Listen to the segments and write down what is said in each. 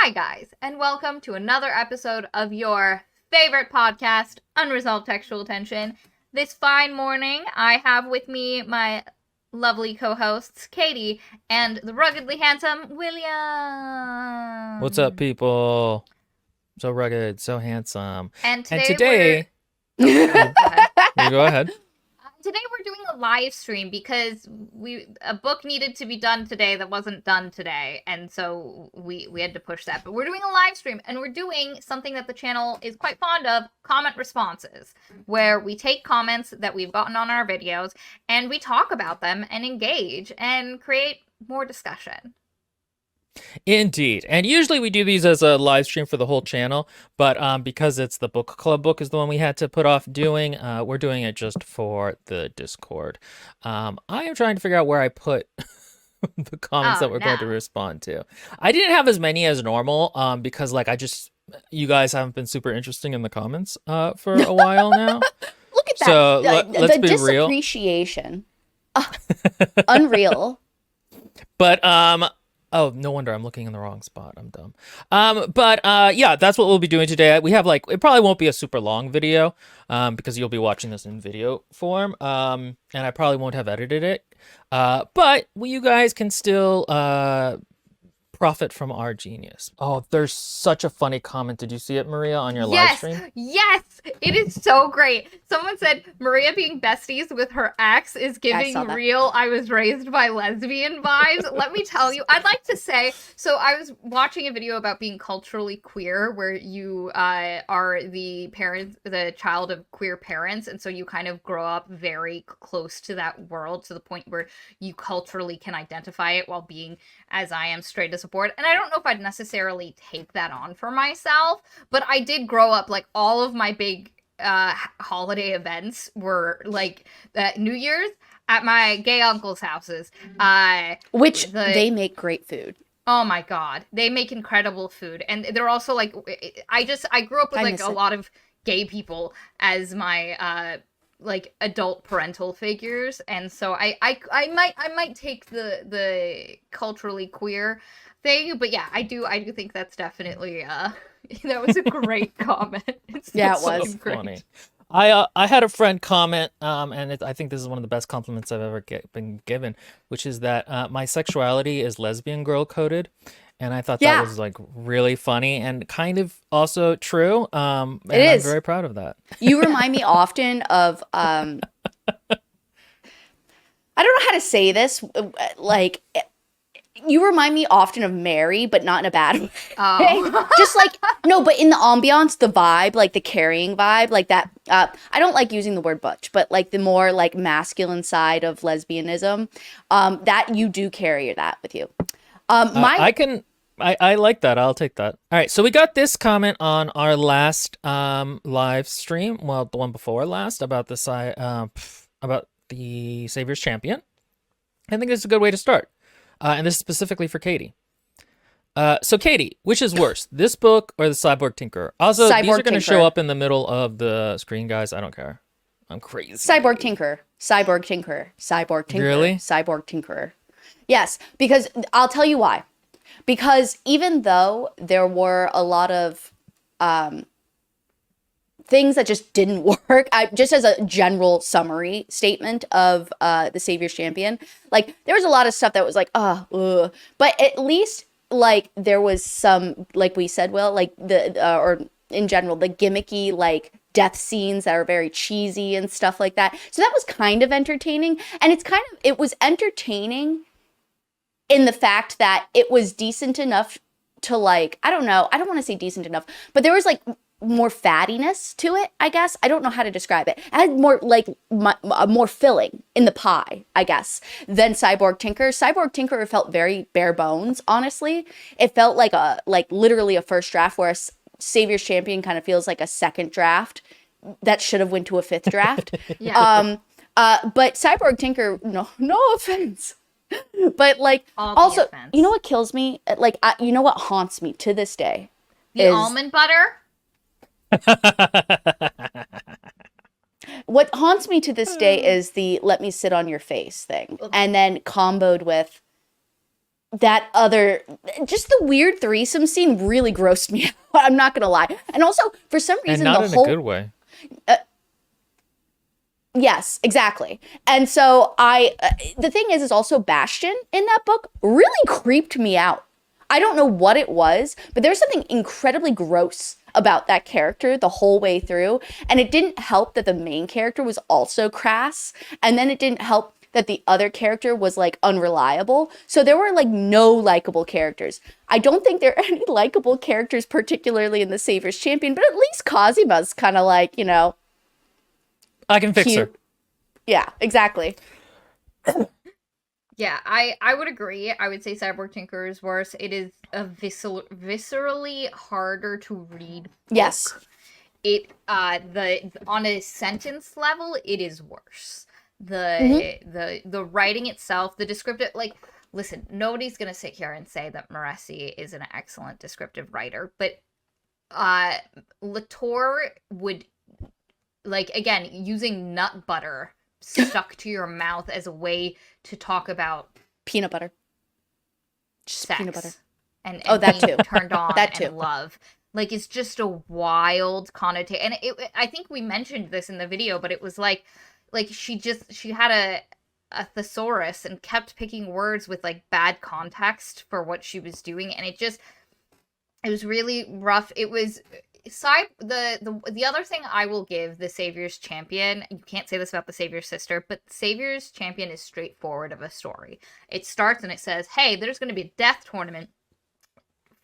Hi, guys, and welcome to another episode of your favorite podcast, Unresolved Textual Tension. This fine morning, I have with me my lovely co-hosts, Katie, and the ruggedly handsome William. What's up, people? So rugged, so handsome. And And today today, go ahead. you go ahead. Today we're doing a live stream because a book needed to be done today that wasn't done today, and so we had to push that. But we're doing a live stream, and we're doing something that the channel is quite fond of, comment responses, where we take comments that we've gotten on our videos and we talk about them and engage and create more discussion. Indeed. And usually we do these as a live stream for the whole channel, but because it's the book club book is the one we had to put off doing, we're doing it just for the Discord. I am trying to figure out where I put the comments that we're going to respond to. I didn't have as many as normal because you guys haven't been super interesting in the comments for a while now. Look at that. So let's be real. Disappreciation. Unreal. But oh, no wonder I'm looking in the wrong spot. I'm dumb. Yeah, that's what we'll be doing today. We have it probably won't be a super long video because you'll be watching this in video form. And I probably won't have edited it. But you guys can still profit from our genius. Oh, there's such a funny comment. Did you see it, Maria, on your live stream? Yes, it is so great. Someone said Maria being besties with her ex is giving real I was raised by lesbian vibes. Let me tell you, I'd like to say, so I was watching a video about being culturally queer where you are the child of queer parents, and so you kind of grow up very close to that world to the point where you culturally can identify it while being, as I am, straight as a board. And I don't know if I'd necessarily take that on for myself, but I did grow up, all of my big holiday events were New Year's at my gay uncle's houses. They make great food. Oh my god, they make incredible food, and they're also I grew up with a lot of gay people as my adult parental figures, and so I might take the culturally queer thing, but yeah, I do think that's definitely that was a great comment. It was great. Funny. I had a friend comment, and I think this is one of the best compliments I've ever been given, which is that my sexuality is lesbian girl coded, and I thought that was really funny and kind of also true. And I'm very proud of that. You remind me often of I don't know how to say this, you remind me often of Mary, but not in a bad way. Oh. Just no, but in the ambiance, the vibe, the carrying vibe, that. I don't like using the word butch, but the more masculine side of lesbianism, that you do carry that with you. I like that. I'll take that. All right. So we got this comment on our last live stream. Well, the one before last about about the Savior's Champion. I think this is a good way to start. And this is specifically for Katie. So Katie, which is worse, this book or the Cyborg Tinkerer? Also, these are going to show up in the middle of the screen, guys. I don't care. I'm crazy. Cyborg Tinkerer. Cyborg Tinkerer. Cyborg Tinkerer. Really? Cyborg Tinkerer. Yes, because I'll tell you why. Because even though there were a lot of things that just didn't work, just as a general summary statement of the Savior's Champion, there was a lot of stuff that was but at least there was some, we said, Will, or in general, the gimmicky death scenes that are very cheesy and stuff like that. So that was kind of entertaining, and it was entertaining in the fact that it was decent enough to I don't want to say decent enough, but there was more fattiness to it, I guess. I don't know how to describe it. It had more more filling in the pie, I guess, than Cyborg Tinkerer. Cyborg Tinkerer felt very bare bones, honestly. It felt literally a first draft, whereas Savior's Champion kind of feels like a second draft that should have went to a fifth draft. Yeah. But Cyborg Tinker, no offense. But also, you know what kills me? You know what haunts me to this day? The almond butter? What haunts me to this day is the "let me sit on your face" thing, and then comboed with just the weird threesome scene really grossed me out. I'm not gonna lie. And also, for some reason, and not in a good way. Yes, exactly. And so the thing is also Bastion in that book really creeped me out. I don't know what it was, but there's something incredibly gross about that character the whole way through. And it didn't help that the main character was also crass. And then it didn't help that the other character was like unreliable. So there were like no likable characters. I don't think there are any likable characters, particularly in the Savior's Champion, but at least Kazima's kind of like, you know, I can fix her. Yeah, exactly. Yeah, I would agree. I would say Cyborg Tinker is worse. It is a viscerally harder to read book. Yes. It on a sentence level, it is worse. The writing itself, the descriptive, like, listen, nobody's gonna sit here and say that Moresi is an excellent descriptive writer, but Latour would, like, again, using nut butter stuck to your mouth as a way to talk about peanut butter. Sex peanut butter. And that being too. turned on That too. and love. Like, it's just a wild connotation. And I think we mentioned this in the video, but it was like she had a thesaurus and kept picking words with like bad context for what she was doing, and it was really rough. It was the other thing I will give the Savior's Champion, you can't say this about the Savior's Sister, but Savior's Champion is straightforward of a story. It starts and it says, hey, there's going to be a death tournament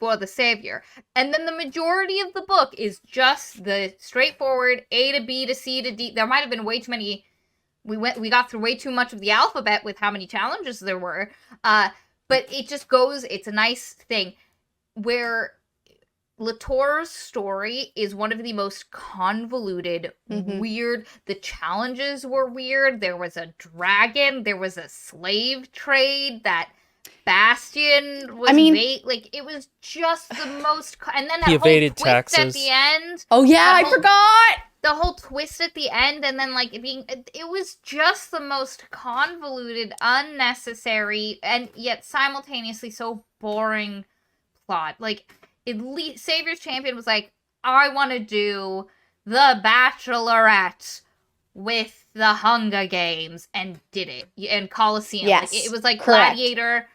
for the Savior. And then the majority of the book is just the straightforward A to B to C to D. There might have been way too many. We got through way too much of the alphabet with how many challenges there were. But it just goes, it's a nice thing where Latour's story is one of the most convoluted, weird. The challenges were weird. There was a dragon. There was a slave trade that Bastion was like, it was just the most, and then that whole twist taxes at the end. Oh yeah, I forgot the whole twist at the end, and then like it was just the most convoluted, unnecessary, and yet simultaneously so boring plot. Like, at least Savior's Champion was like, I want to do the Bachelorette with the Hunger Games, and did it. And Colosseum. Yes, like, it was like correct. Gladiator,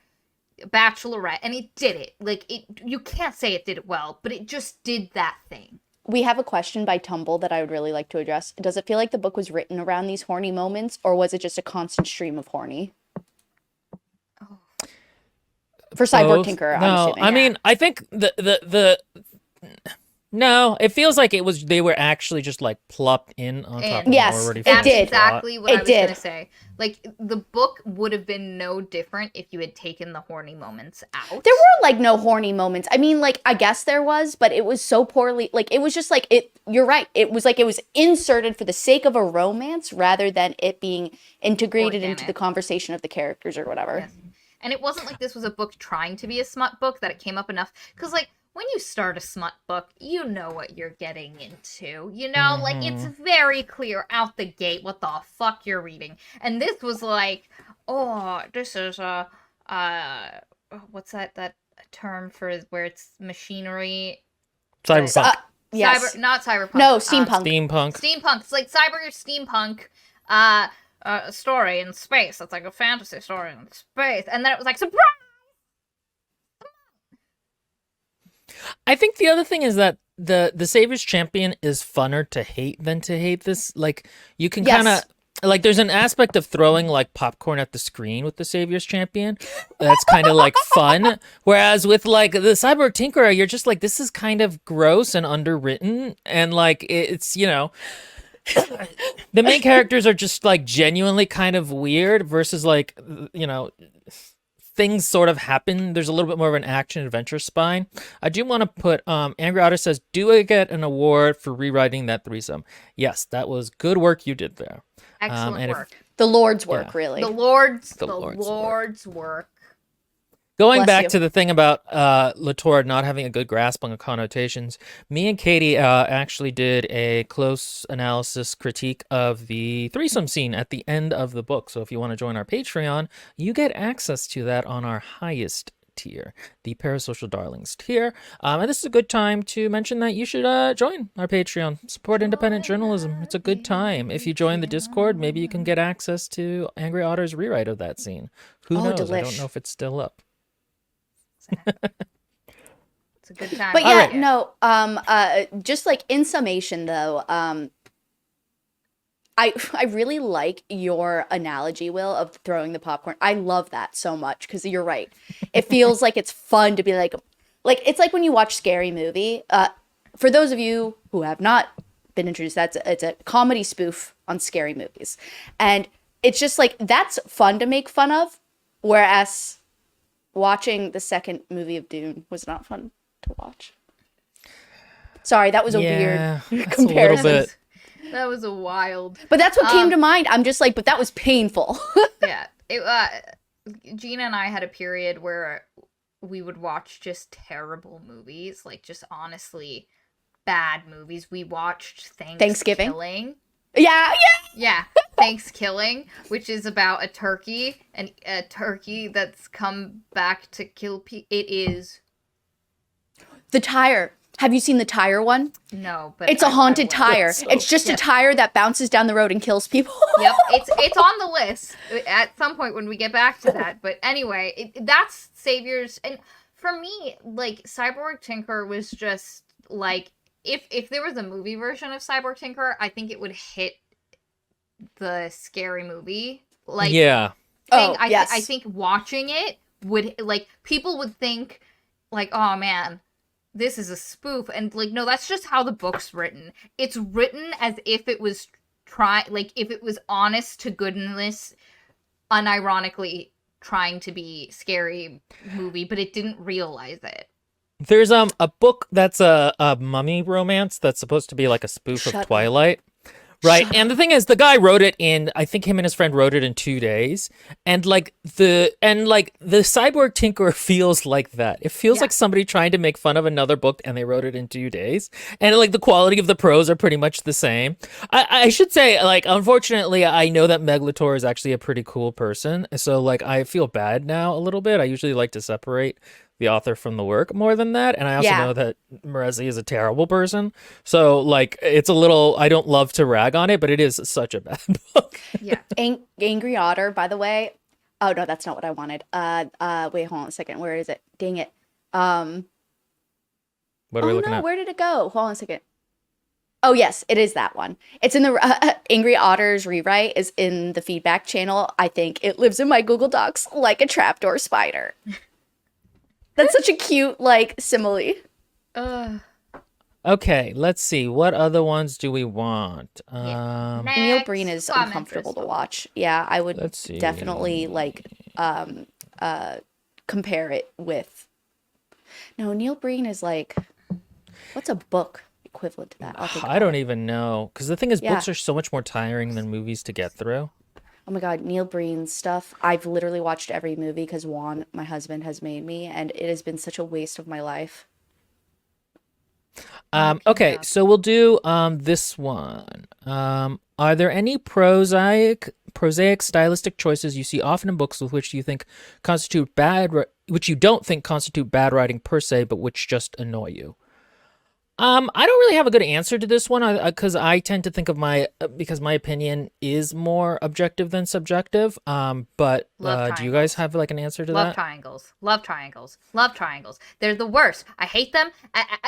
Bachelorette, and it did it. Like, you can't say it did it well, but it just did that thing. We have a question by Tumble that I would really like to address. Does it feel like the book was written around these horny moments, or was it just a constant stream of horny? For Cyborg Tinker, no, I'm assuming. I mean, I think no, it feels like they were actually just like plopped in on top of already. That's did. exactly what I was going to say. Like, the book would have been no different if you had taken the horny moments out. There were like no horny moments. I mean, like, I guess there was, but it was so poorly. Like, it was just like you're right. It was like it was inserted for the sake of a romance rather than it being integrated into the conversation of the characters or whatever. Yes. And it wasn't like this was a book trying to be a smut book, that it came up enough. Because, like, when you start a smut book, you know what you're getting into. You know? Like, it's very clear out the gate what the fuck you're reading. And this was like, oh, this is what's that term for where it's machinery? Cyberpunk. Yes. Not cyberpunk. No, steampunk. Steampunk. It's like cyber steampunk. A story in space. It's like a fantasy story in space. And then it was like, surprise! I think the other thing is that the Savior's Champion is funner to hate than to hate this. Like, you can kind of, like, there's an aspect of throwing like popcorn at the screen with the Savior's Champion that's kind of like fun. Whereas with like the Cyborg Tinkerer, you're just like, this is kind of gross and underwritten, and like it's, you know, the main characters are just like genuinely kind of weird versus like, you know, things sort of happen. There's a little bit more of an action adventure spine. I do want to put Angry Otter says, do I get an award for rewriting that threesome? Yes, that was good work you did there. Excellent work. The Lord's work, really. The Lord's work. Going back to the thing about Latour not having a good grasp on the connotations, me and Katie actually did a close analysis critique of the threesome scene at the end of the book. So if you want to join our Patreon, you get access to that on our highest tier, the Parasocial Darlings tier. And this is a good time to mention that you should join our Patreon, support independent journalism. It's a good time. If you join the Discord, maybe you can get access to Angry Otter's rewrite of that scene. Who knows? Delish. I don't know if it's still up. It's a good time. But yeah, no, just like in summation though, I really like your analogy, Will, of throwing the popcorn. I love that so much because you're right. It feels like it's fun to be like it's like when you watch Scary Movie. For those of you who have not been introduced, it's a comedy spoof on scary movies, and it's just like that's fun to make fun of, whereas watching the second movie of Dune was not fun to watch. Sorry, that was a weird comparison. A little bit. That was a wild. But that's what came to mind. I'm just like, but that was painful. Yeah. Gina and I had a period where we would watch just terrible movies, like just honestly bad movies. We watched Thanksgiving. Yeah. Thanksgiving, which is about a turkey that's come back to kill people. It is. The tire. Have you seen the tire one? No, but it's a haunted tire. It's just a tire that bounces down the road and kills people. Yep, it's on the list at some point when we get back to that. But anyway, that's Saviors, and for me, like Cyborg Tinker was just like if there was a movie version of Cyborg Tinker, I think it would hit the scary movie. Like I think watching it would like people would think like, oh man, this is a spoof, and like no, that's just how the book's written. It's written as if it was if it was honest to goodness, unironically trying to be scary movie, but it didn't realize it. There's a book that's a mummy romance that's supposed to be like a spoof of Twilight. Right, and the thing is, the guy wrote it in, I think him and his friend wrote it in 2 days, and the Cyborg Tinkerer feels like that. It feels like somebody trying to make fun of another book, and they wrote it in 2 days, and like the quality of the prose are pretty much the same. I should say, like, unfortunately, I know that Meglator is actually a pretty cool person, so like I feel bad now a little bit. I usually like to separate the author from the work more than that, and I also know that Marezi is a terrible person, so like it's a little, I don't love to rag on it, but it is such a bad book. Yeah. Angry Otter, by the way. Oh no, that's not what I wanted. Wait, hold on a second. Where is it? Dang it. What are we looking at? Where did it go? Hold on a second. Oh yes, it is that one. It's in the Angry Otter's rewrite is in the feedback channel. I think it lives in my Google Docs like a trapdoor spider. That's such a cute, like, simile. Okay, let's see. What other ones do we want? Neil Breen is uncomfortable to watch. Yeah, I would definitely, like, compare it with... No, Neil Breen is, like... What's a book equivalent to that? I don't even know. Because the thing is, books are so much more tiring than movies to get through. Oh my God, Neil Breen's stuff. I've literally watched every movie because Juan, my husband, has made me, and it has been such a waste of my life. Okay, so we'll do this one. Are there any prosaic stylistic choices you see often in books with which you think constitute which you don't think constitute bad writing per se, but which just annoy you? I don't really have a good answer to this one because I tend to think of because my opinion is more objective than subjective. But do you guys have like an answer to that? Love triangles. They're the worst. I hate them.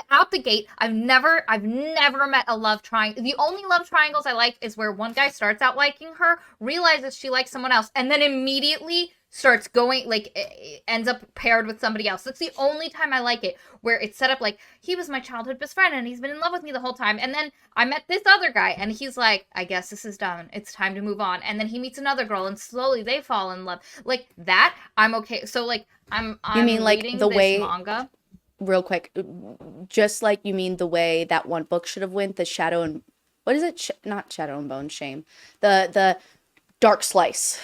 Out the gate, I've never met a love triangle. The only love triangles I like is where one guy starts out liking her, realizes she likes someone else, and then immediately starts going, like, ends up paired with somebody else. That's the only time I like it, where it's set up like, he was my childhood best friend, and he's been in love with me the whole time, and then I met this other guy, and he's like, I guess this is done. It's time to move on. And then he meets another girl, and slowly they fall in love. Like, that, I'm okay. So, like, I'm you mean, like, reading the this way, manga. Real quick, just like you mean the way that one book should have went, the Shadow and... What is it? Not Shadow and Bone, shame. The Dark Slice.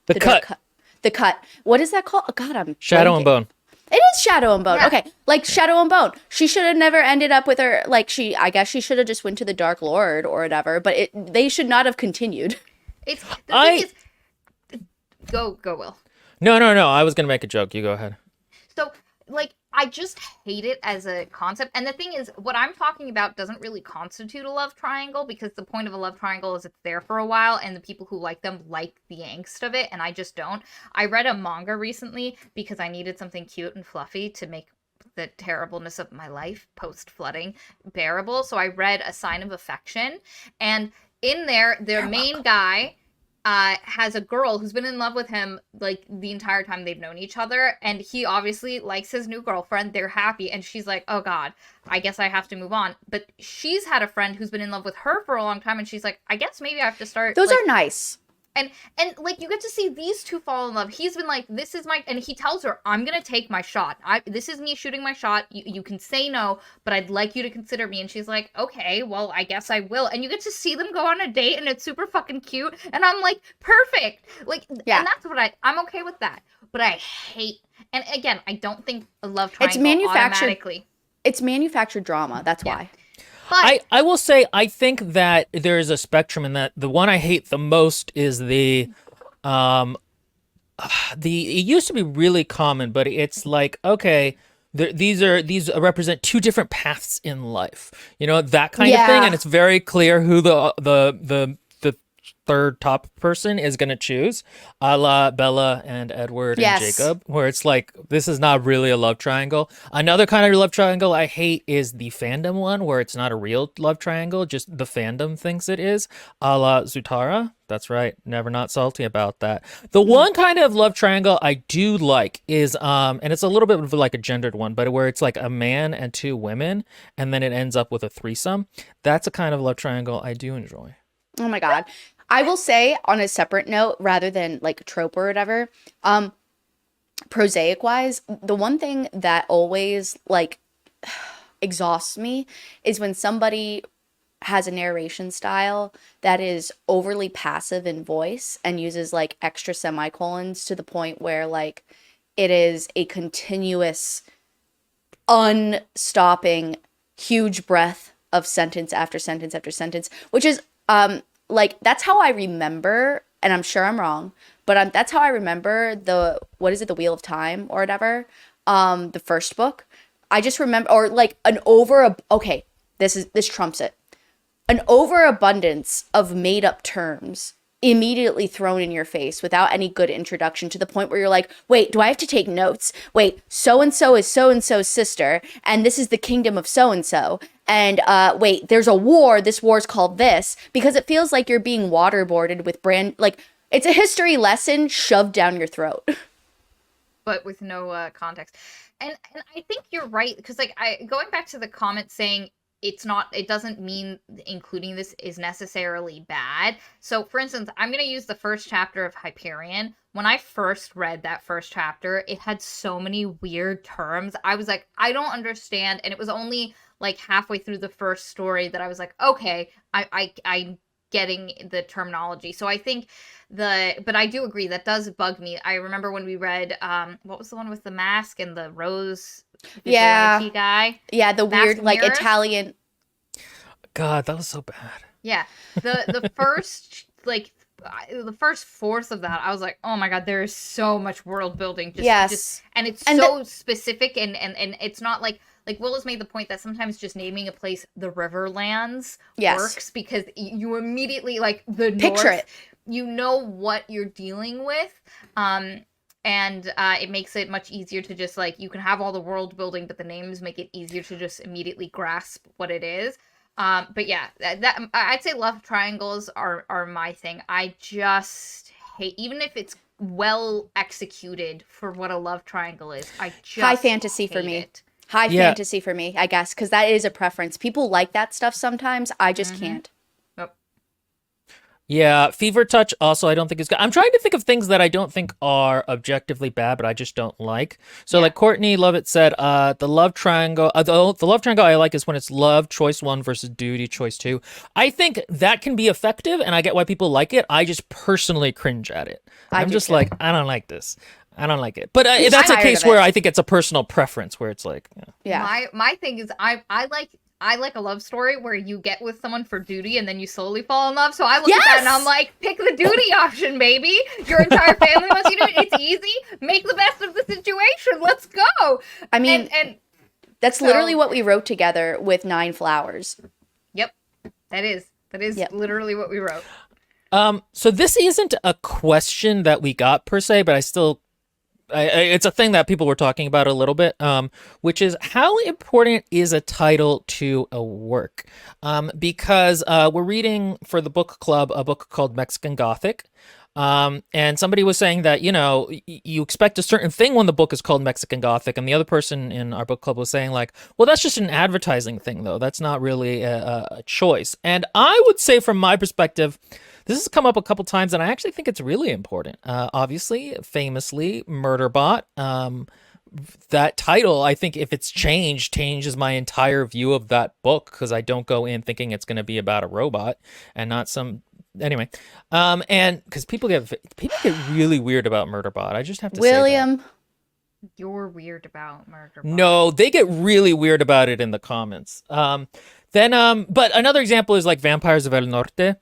The cut. The cut. What is that called? Oh, God, I'm Shadow blanking. and Bone. It is Shadow and Bone. Yeah. Okay, like Shadow and Bone. She should have never ended up with her. Like I guess she should have just went to the Dark Lord or whatever. But they should not have continued. Thing is, go Will. No. I was gonna make a joke. You go ahead. So, like, I just hate it as a concept. And the thing is, what I'm talking about doesn't really constitute a love triangle, because the point of a love triangle is it's there for a while and the people who like them like the angst of it, and I just don't. I read a manga recently because I needed something cute and fluffy to make the terribleness of my life post-flooding bearable. So I read A Sign of Affection, and in there, their main guy has a girl who's been in love with him like the entire time they've known each other, and he obviously likes his new girlfriend. They're happy, and she's like, oh god, I guess I have to move on. But she's had a friend who's been in love with her for a long time, and she's like, I guess maybe I have to start. Those are nice. And like, you get to see these two fall in love. He's been like, this is my, and he tells her, I'm gonna take my shot. This is me shooting my shot. You can say no, but I'd like you to consider me. And she's like, okay, well, I guess I will. And you get to see them go on a date, and it's super fucking cute. And I'm like, perfect. Like, yeah. And that's what I'm okay with that. But I hate, and again, I don't think a love triangle automatically. It's manufactured drama. That's why. I will say, I think that there is a spectrum in that. The one I hate the most is it used to be really common, but it's like, okay, these represent two different paths in life, you know, that kind of thing. And it's very clear who the third top person is going to choose, a la Bella and Edward and Jacob, where it's like, this is not really a love triangle. Another kind of love triangle I hate is the fandom one, where it's not a real love triangle, just the fandom thinks it is, a la Zutara. That's right, never not salty about that. The one kind of love triangle I do like is, and it's a little bit of like a gendered one, but where it's like a man and two women, and then it ends up with a threesome. That's a kind of love triangle I do enjoy. Oh my god. I will say, on a separate note, rather than like trope or whatever, prosaic wise, the one thing that always like exhausts me is when somebody has a narration style that is overly passive in voice and uses like extra semicolons to the point where like it is a continuous, unstopping, huge breath of sentence after sentence after sentence, which is like, that's how I remember, and I'm sure I'm wrong, but that's how I remember the Wheel of Time or whatever, the first book. I just remember, or like this trumps it. An overabundance of made up terms immediately thrown in your face without any good introduction, to the point where you're like, wait, do I have to take notes? Wait, so-and-so is so-and-so's sister, and this is the kingdom of so-and-so. And wait, there's a war, this war's called this, because it feels like you're being waterboarded with it's a history lesson shoved down your throat. But with no context. And I think you're right, because like, going back to the comment saying, it doesn't mean including this is necessarily bad. So for instance, I'm going to use the first chapter of Hyperion. When I first read that first chapter, it had so many weird terms. I was like, I don't understand. And it was only like halfway through the first story that I was like, okay, I'm getting the terminology. So I think but I do agree, that does bug me. I remember when we read, what was the one with the mask and the rose vigilante guy? Yeah, the weird, like, mirrors? Italian. God, that was so bad. Yeah. The first, like, the first fourth of that, I was like, oh my god, there is so much world building. And it's so specific, and it's not like Will has made the point that sometimes just naming a place the Riverlands works, because you immediately, like, the picture north, it. You know what you're dealing with, and it makes it much easier to just, like, you can have all the world building, but the names make it easier to just immediately grasp what it is. But yeah, that I'd say love triangles are my thing. I just hate, even if it's well executed for what a love triangle is, I just high fantasy for me. High fantasy for me, I guess, because that is a preference. People like that stuff sometimes. I just can't. Nope. Yeah, Fever Touch also I don't think is good. I'm trying to think of things that I don't think are objectively bad, but I just don't like. So like Courtney Lovett said, the love triangle, the love triangle I like is when it's love choice 1 versus duty choice 2. I think that can be effective, and I get why people like it. I just personally cringe at it. I'm just like, I don't like this. I don't like it. But that's a case where I think it's a personal preference, where it's like, my thing is I I like a love story where you get with someone for duty and then you slowly fall in love. So I look at that and I'm like, pick the duty option, baby. Your entire family wants you to do it. It's easy. Make the best of the situation. Let's go. I mean, and that's literally what we wrote together with 9 Flowers. Yep. That is literally what we wrote. So this isn't a question that we got per se, but it's a thing that people were talking about a little bit, which is how important is a title to a work? Because we're reading for the book club a book called Mexican Gothic. And somebody was saying that, you expect a certain thing when the book is called Mexican Gothic. And the other person in our book club was saying like, well, that's just an advertising thing, though. That's not really a choice. And I would say from my perspective, this has come up a couple times, and I actually think it's really important. Obviously, famously, Murderbot. That title, I think if it's changes my entire view of that book, because I don't go in thinking it's going to be about a robot and not some... Anyway, and because people get really weird about Murderbot. I just have to say that. You're weird about Murderbot. No, they get really weird about it in the comments. But another example is like Vampires of El Norte.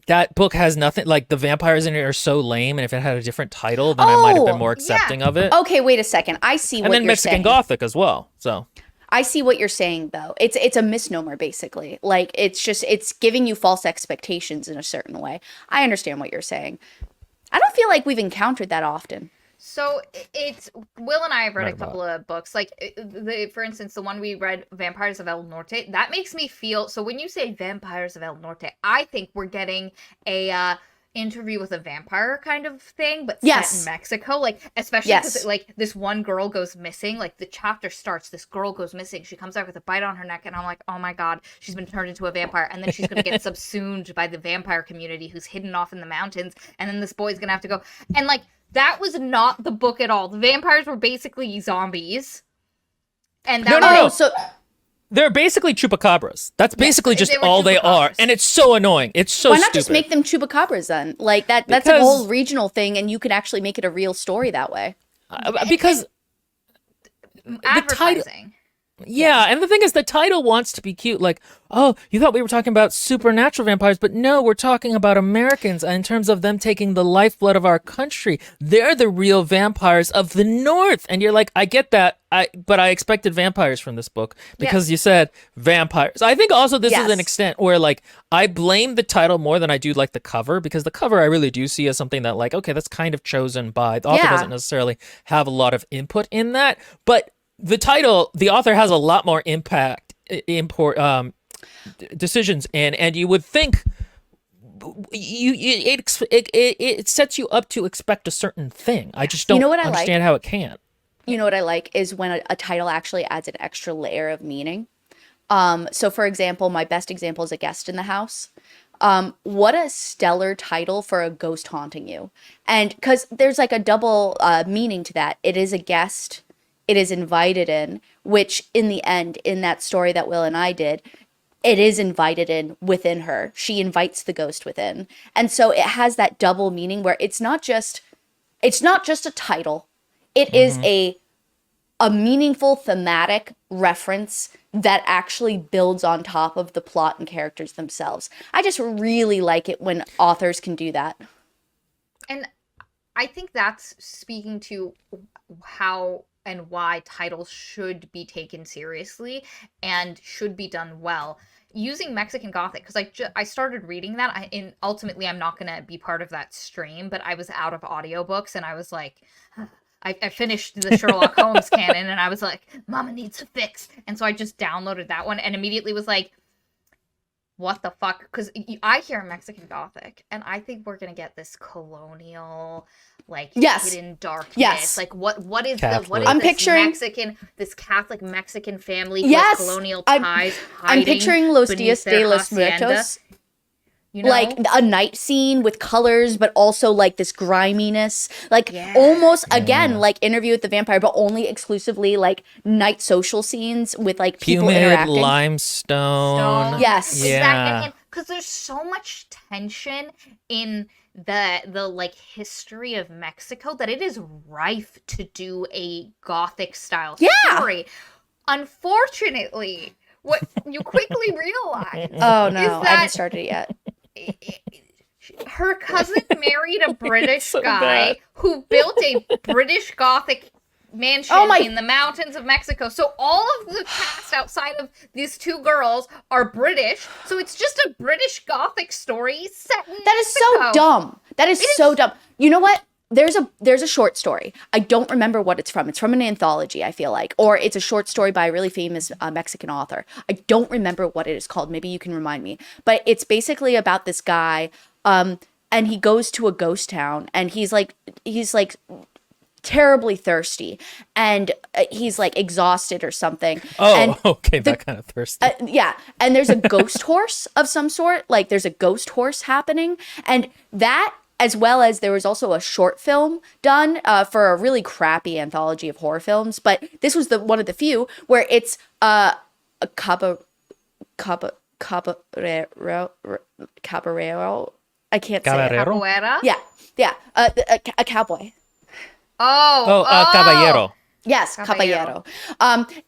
That book has nothing, like the vampires in it are so lame, and if it had a different title, then I might have been more accepting of it. Okay, wait a second. I see what you're saying. And then Mexican Gothic as well, so. I see what you're saying, though. It's a misnomer, basically. Like, it's giving you false expectations in a certain way. I understand what you're saying. I don't feel like we've encountered that often. So it's Will and I have read a couple of books, like for instance, the one we read, Vampires of El Norte. That makes me feel. So when you say Vampires of El Norte, I think we're getting a interview with a vampire kind of thing, but set in Mexico. Like especially because like this one girl goes missing. Like the chapter starts, this girl goes missing. She comes out with a bite on her neck, and I'm like, oh my god, she's been turned into a vampire, and then she's gonna get subsumed by the vampire community who's hidden off in the mountains, and then this boy's gonna have to go and like. That was not the book at all. The vampires were basically zombies. And that no. So they're basically chupacabras. That's basically just all they are. And it's so annoying. It's so stupid. Why not stupid. just make them chupacabras then? Like that's a whole regional thing, and you could actually make it a real story that way. Because advertising. Yeah, and the thing is, the title wants to be cute. Like, oh, you thought we were talking about supernatural vampires, but no, we're talking about Americans in terms of them taking the lifeblood of our country. They're the real vampires of the North. And you're like, I get that, but I expected vampires from this book because you said vampires. I think also this is an extent where, like, I blame the title more than I do, like, the cover, because the cover I really do see as something that, like, okay, that's kind of chosen by... The author doesn't necessarily have a lot of input in that, but... The title, the author has a lot more decisions in, and you would think it sets you up to expect a certain thing. I just don't understand how it can. You know what I like is when a title actually adds an extra layer of meaning. So for example, my best example is A Guest in the House. What a stellar title for a ghost haunting you. And because there's like a double meaning to that. It is a guest. It is invited in, which in the end, in that story that Will and I did, it is invited in within her. She invites the ghost within. And so it has that double meaning where it's not just a title. It is a meaningful thematic reference that actually builds on top of the plot and characters themselves. I just really like it when authors can do that. And I think that's speaking to how and why titles should be taken seriously and should be done well. Using Mexican Gothic, because I started reading that, ultimately I'm not going to be part of that stream, but I was out of audiobooks, and I was like, I finished the Sherlock Holmes canon, and I was like, Mama needs a fix. And so I just downloaded that one and immediately was like, what the fuck? Because I hear Mexican Gothic, and I think we're gonna get this colonial, like hidden darkness. Yes. Like what is Catholic. what is I'm this picturing this Catholic Mexican family with colonial ties? I'm picturing Los Dias de los Muertos. You know? Like a night scene with colors, but also like this griminess, like almost again like Interview with the Vampire, but only exclusively like night social scenes with like people interacting. Limestone. Yes, exactly. Because there's so much tension in the like history of Mexico that it is rife to do a Gothic style story. Unfortunately, what you quickly realize Oh is no, I haven't that started it yet. her cousin married a British so guy bad. who built a British Gothic mansion in the mountains of Mexico. So all of the cast outside of these two girls are British. So it's just a British Gothic story set in That is so dumb. That is so dumb. You know what? There's a short story. I don't remember what it's from. It's from an anthology, I feel like. Or it's a short story by a really famous Mexican author. I don't remember what it is called. Maybe you can remind me. But it's basically about this guy, and he goes to a ghost town, and he's like terribly thirsty, and he's like exhausted or something. Oh, and okay, that kind of thirsty. yeah, and there's a ghost horse of some sort. Like there's a ghost horse happening, and that, as well as there was also a short film done for a really crappy anthology of horror films. But this was one of the few where it's a caballero. I can't say it. Capoeira? Yeah, a cowboy. Caballero. Yes, caballero.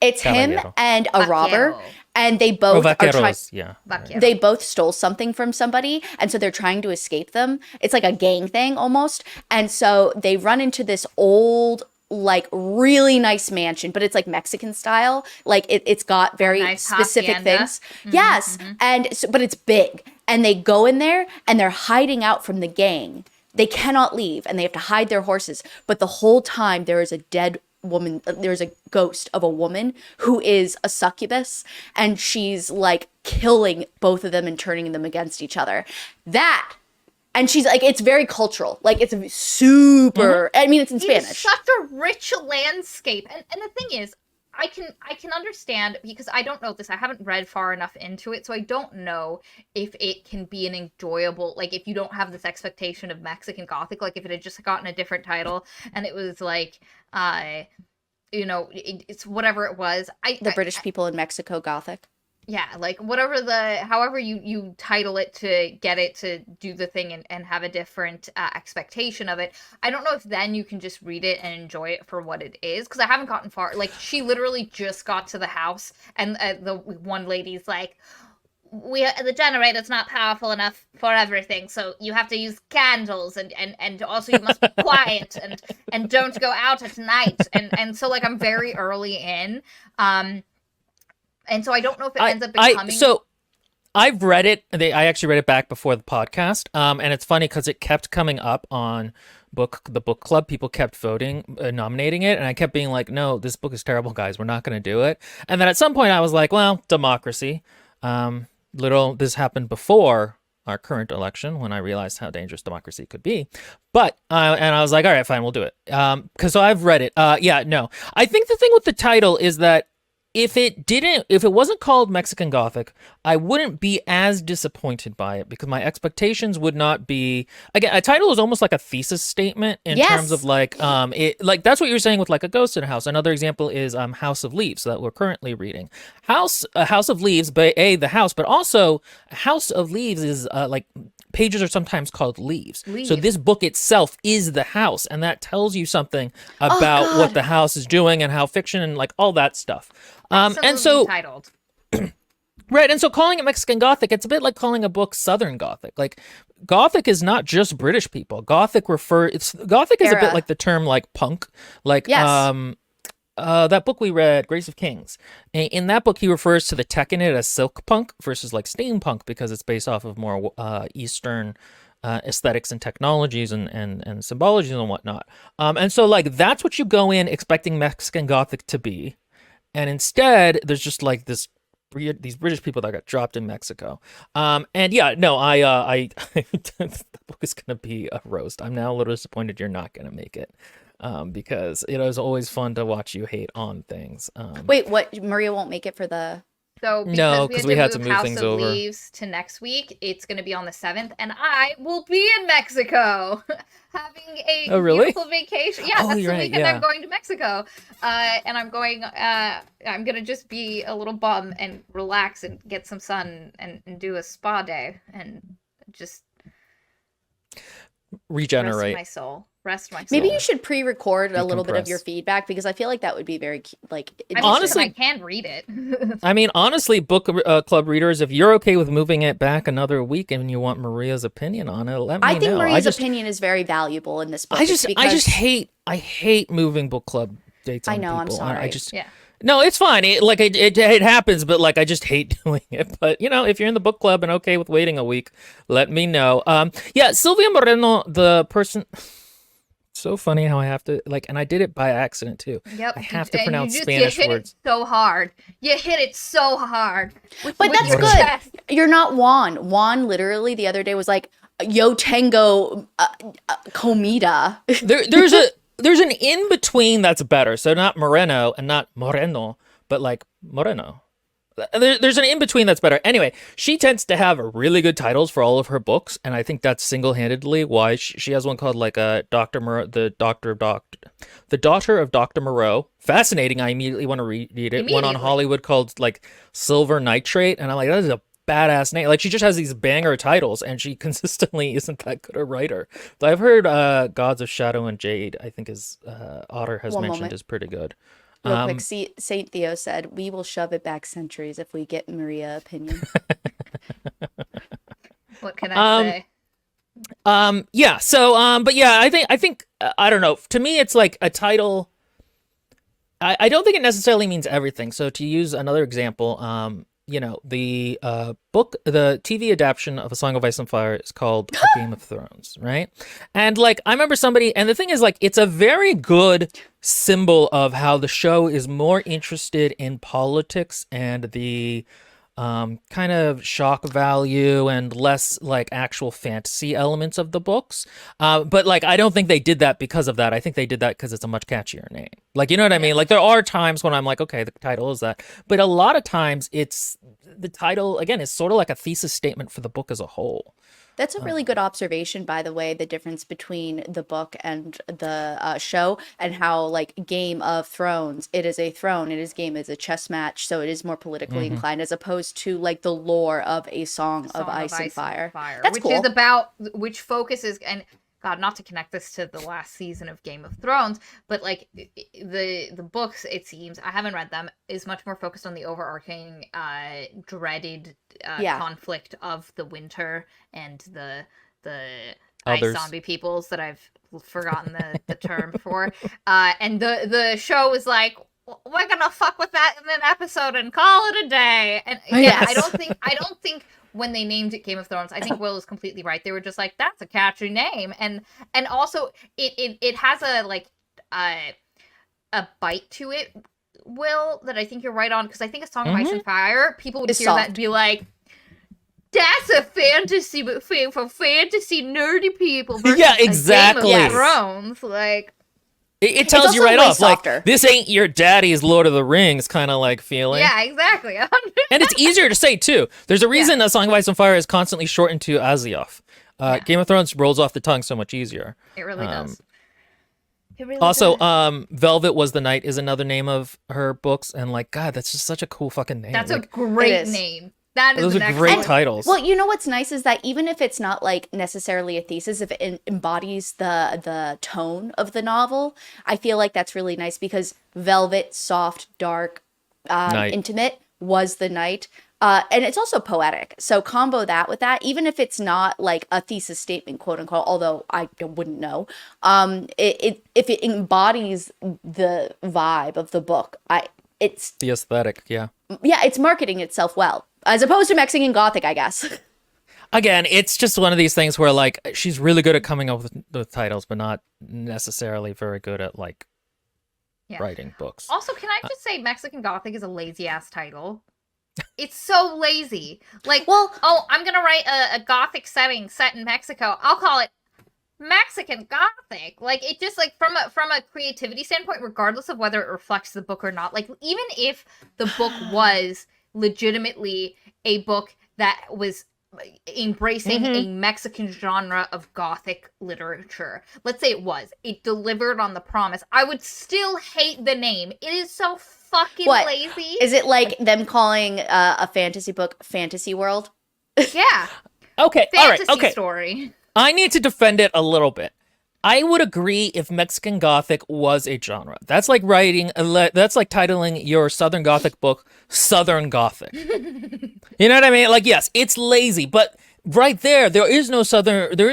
It's him Caballero. and a robber, Vaquero. and they both are trying. Vaqueros, yeah. Vaquero. They both stole something from somebody, and so they're trying to escape them. It's like a gang thing almost, and so they run into this old, like really nice mansion, but it's like Mexican style. Like it's got very nice specific hacienda. things. Yes, and so, but it's big, and they go in there and they're hiding out from the gang. They cannot leave, and they have to hide their horses. But the whole time there is a dead woman. There's a ghost of a woman who is a succubus, and she's like killing both of them and turning them against each other. And she's like, it's very cultural. Like it's super. I mean, it's in Spanish. It's such a rich landscape, and the thing is, I can understand, because I don't know this. I haven't read far enough into it, so I don't know if it can be an enjoyable, like if you don't have this expectation of Mexican Gothic, like if it had just gotten a different title and it was like, it's whatever it was. The British people in Mexico Gothic. Yeah, like however you title it to get it to do the thing and have a different expectation of it. I don't know if then you can just read it and enjoy it for what it is, because I haven't gotten far. Like she literally just got to the house, and the one lady's like, the generator's not powerful enough for everything, so you have to use candles, and also you must be quiet and don't go out at night, and so like I'm very early in. And so I don't know if it ends up becoming... So I've read it. I actually read it back before the podcast. And it's funny because it kept coming up on the book club. People kept voting, nominating it. And I kept being like, no, this book is terrible, guys. We're not going to do it. And then at some point I was like, well, democracy. This happened before our current election, when I realized how dangerous democracy could be. But, and I was like, all right, fine, we'll do it. So I've read it. No. I think the thing with the title is that if it wasn't called Mexican Gothic, I wouldn't be as disappointed by it, because my expectations would not be, again, a title is almost like a thesis statement in terms of like, that's what you're saying with like A Ghost in a House. Another example is House of Leaves, that we're currently reading. House of Leaves, but the house, but also House of Leaves is like, pages are sometimes called leaves. So this book itself is the house, and that tells you something about what the house is doing and how fiction and like all that stuff. And so titled. Right, and so calling it Mexican Gothic, it's a bit like calling a book Southern Gothic. Like, Gothic is not just British people. Gothic is a bit like the term like punk. Like that book we read, Grace of Kings. In that book, he refers to the tech in it as silk punk versus like steampunk, because it's based off of more Eastern aesthetics and technologies and symbologies and whatnot. And so like that's what you go in expecting Mexican Gothic to be, and instead there's just like these British people that got dropped in Mexico. The book is gonna be a roast. I'm now a little disappointed you're not gonna make it. Because it was always fun to watch you hate on things. Wait, what? Maria won't make it for the... So because we had to move House of Leaves to next week, it's going to be on the 7th, and I will be in Mexico having a beautiful vacation. Yeah, that's the weekend I'm going to Mexico. And I'm going, I'm going to just be a little bum and relax and get some sun and do a spa day and just regenerate rest my soul. rest my soul. Maybe you should pre-record a little bit of Decompress. your feedback, because I feel like that would be very like. I mean, honestly, I can read it. I mean, honestly, book club readers, if you're okay with moving it back another week and you want Maria's opinion on it, let me know. I think Maria's opinion is very valuable in this book. I hate moving book club dates on I know, people. I'm sorry. Yeah. No, it's fine. It happens, but like I just hate doing it. But you know, if you're in the book club and okay with waiting a week, let me know. Yeah, Silvia Moreno, the person. So funny how I have to and I did it by accident too. Yep. I have to pronounce you Spanish hit words. it so hard. You hit it so hard. But that's your good. chest. You're not Juan. Juan literally the other day was like, "Yo tengo comida." There's an in between that's better. So not Moreno and not Moreno, but like Moreno. There's an in between that's better. Anyway, she tends to have really good titles for all of her books, and I think that's single-handedly why she has one called like the daughter of Dr. Moreau. Fascinating. I immediately want to read it. One on Hollywood called like Silver Nitrate, and I'm like, that is a badass name. Like she just has these banger titles, and she consistently isn't that good a writer. But I've heard Gods of Shadow and Jade, I think is Otter has mentioned is pretty good. Real quick, Saint Theo said, "We will shove it back centuries if we get Maria opinion." What can I say? Yeah. So, but yeah, I think I don't know. To me, it's like a title. I don't think it necessarily means everything. So to use another example, you know, the the TV adaptation of A Song of Ice and Fire is called Game of Thrones, right? And like, I remember somebody, and the thing is like, it's a very good symbol of how the show is more interested in politics and the kind of shock value and less like actual fantasy elements of the books. But like, I don't think they did that because of that. I think they did that because it's a much catchier name. Like, you know what I mean? Like there are times when I'm like, okay, the title is that. But a lot of times it's the title, again, is sort of like a thesis statement for the book as a whole. That's a really good observation, by the way, the difference between the book and the show, and how, like, Game of Thrones, it is a throne, it is game, it's a chess match, so it is more politically inclined, as opposed to, like, the lore of A Song of Ice and Fire. That's which cool. is about, which focuses, and God, not to connect this to the last season of Game of Thrones, but like the books, it seems, I haven't read them, is much more focused on the overarching dreaded conflict of the winter and the ice zombie peoples that I've forgotten the term for. And the show is like, we're gonna fuck with that in an episode and call it a day. And yeah, I don't think when they named it Game of Thrones, I think Will is completely right. They were just like, that's a catchy name. And also it has a bite to it, Will, that I think you're right on, because I think A Song of Ice and Fire, people would hear that and be like, that's a fantasy for fantasy nerdy people versus exactly. a Game of Thrones. Like, it tells you right off, like, this ain't your daddy's Lord of the Rings kind of like feeling. Yeah, exactly. And it's easier to say too. There's a reason A Song of Ice and Fire is constantly shortened to Azioth. Game of Thrones rolls off the tongue so much easier. It really does. It really also, does. Velvet Was the Night is another name of her books, and like, God, that's just such a cool fucking name. That's a great name. That is those are great titles. Well, you know what's nice is that even if it's not like necessarily a thesis, if it embodies the tone of the novel, I feel like that's really nice, because Velvet, soft, dark, intimate, was the night. And it's also poetic. So combo that with that, even if it's not like a thesis statement, quote unquote, although I wouldn't know, if it embodies the vibe of the book, it's the aesthetic, yeah, it's marketing itself well, as opposed to Mexican Gothic, I guess. Again, it's just one of these things where like she's really good at coming up with titles, but not necessarily very good at like writing books. Also, can I just say Mexican Gothic is a lazy ass title? It's so lazy. Like, I'm gonna write a Gothic setting set in Mexico. I'll call it Mexican Gothic. Like, it just, like, from a creativity standpoint, regardless of whether it reflects the book or not, like, even if the book was legitimately a book that was embracing a Mexican genre of Gothic literature, let's say it delivered on the promise, I would still hate the name. It is so fucking lazy. Is it like them calling a fantasy book Fantasy World? Yeah. Okay, Fantasy all right, okay. story. I need to defend it a little bit. I would agree if Mexican Gothic was a genre. That's like that's like titling your Southern Gothic book Southern Gothic. You know what I mean? Like, yes, it's lazy, but right there is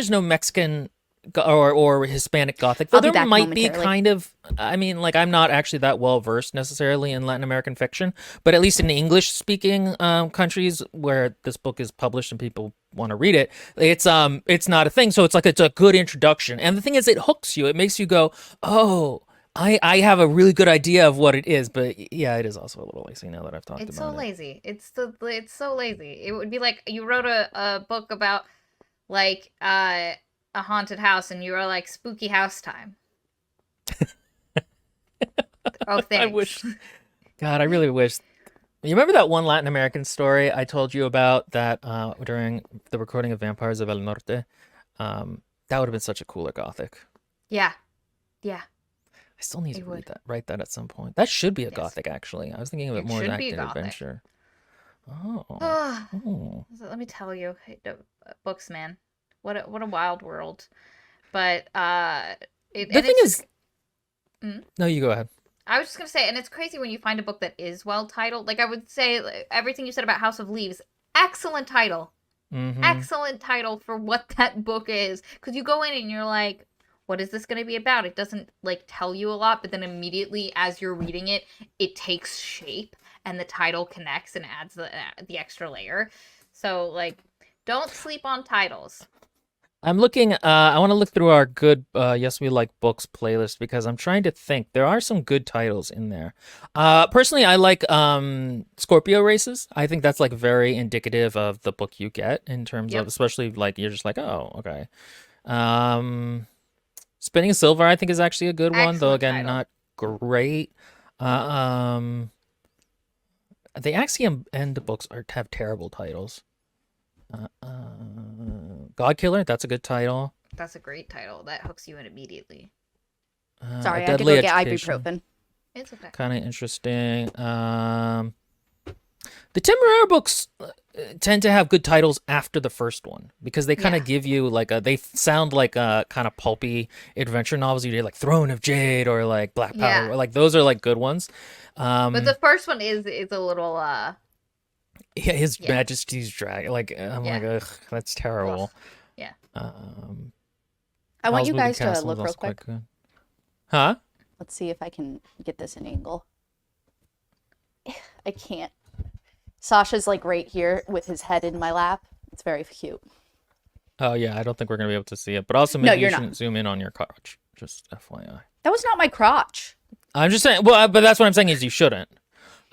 no Mexican or Hispanic Gothic. Though there might be kind of, I mean, like, I'm not actually that well versed necessarily in Latin American fiction, but at least in English speaking countries where this book is published and people want to read it, it's not a thing. So it's a good introduction. And the thing is, it hooks you. It makes you go, oh, I have a really good idea of what it is, but yeah, it is also a little lazy now that I've talked about it. It's so lazy. It's so lazy. It would be like you wrote a book about like a haunted house and you were like spooky house time. Oh, thanks. I really wish. You remember that one Latin American story I told you about that during the recording of Vampires of El Norte? That would have been such a cooler Gothic. Yeah. I still need to write that at some point. That should be a Gothic, actually. I was thinking of it more as action adventure. Oh. Let me tell you, books, man. What a wild world. But the thing is, no, you go ahead. I was just gonna say, and it's crazy when you find a book that is well titled. Like I would say, everything you said about House of Leaves, excellent title, excellent title for what that book is. Because you go in and you're like, what is this gonna be about? It doesn't like tell you a lot, but then immediately as you're reading it, it takes shape and the title connects and adds the extra layer. So like, don't sleep on titles. I'm looking, I want to look through our good Yes We Like Books playlist because I'm trying to think. There are some good titles in there. Personally, I like Scorpio Races. I think that's like very indicative of the book you get in terms of, especially like, you're just like, oh, okay. Spinning Silver, I think, is actually a good one, though again, not great. The Axiom End books have terrible titles. God Killer, that's a good title. That's a great title. That hooks you in immediately. Sorry, I had to go get ibuprofen. It's okay. Kind of interesting. The Tim Herrera books tend to have good titles after the first one because they kind of give you like they sound like kind of pulpy adventure novels. You do like Throne of Jade or like Black Power, or like those are like good ones. But the first one is a little His Majesty's Dragon. Like I'm like, ugh, that's terrible. Ugh. Yeah. I want you guys to look real quick. Huh? Let's see if I can get this in angle. I can't. Sasha's like right here with his head in my lap. It's very cute. Oh yeah, I don't think we're gonna be able to see it. But also maybe you shouldn't zoom in on your crotch. Just FYI. That was not my crotch. I'm just saying. Well, but that's what I'm saying is you shouldn't.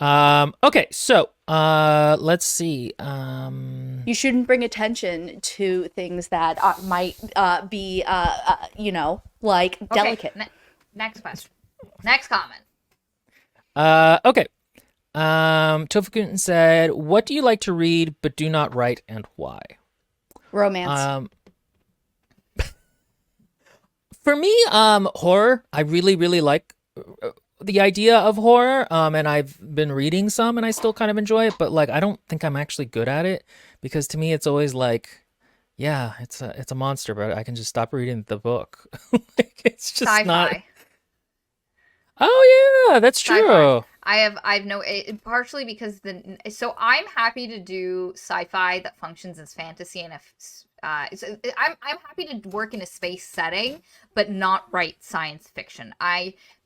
Okay, so let's see. You shouldn't bring attention to things that might be, like delicate. Next question. Next comment. Okay. Tofukun said, "What do you like to read but do not write, and why?" Romance. For me, horror. I really, really like the idea of horror. And I've been reading some, and I still kind of enjoy it. But like, I don't think I'm actually good at it because to me, it's always like, yeah, it's a monster, but I can just stop reading the book. Like, it's just Sci-fi. not. Oh yeah, that's true. Sci-fi. I've no partially because so I'm happy to do sci-fi that functions as fantasy and I'm happy to work in a space setting but not write science fiction.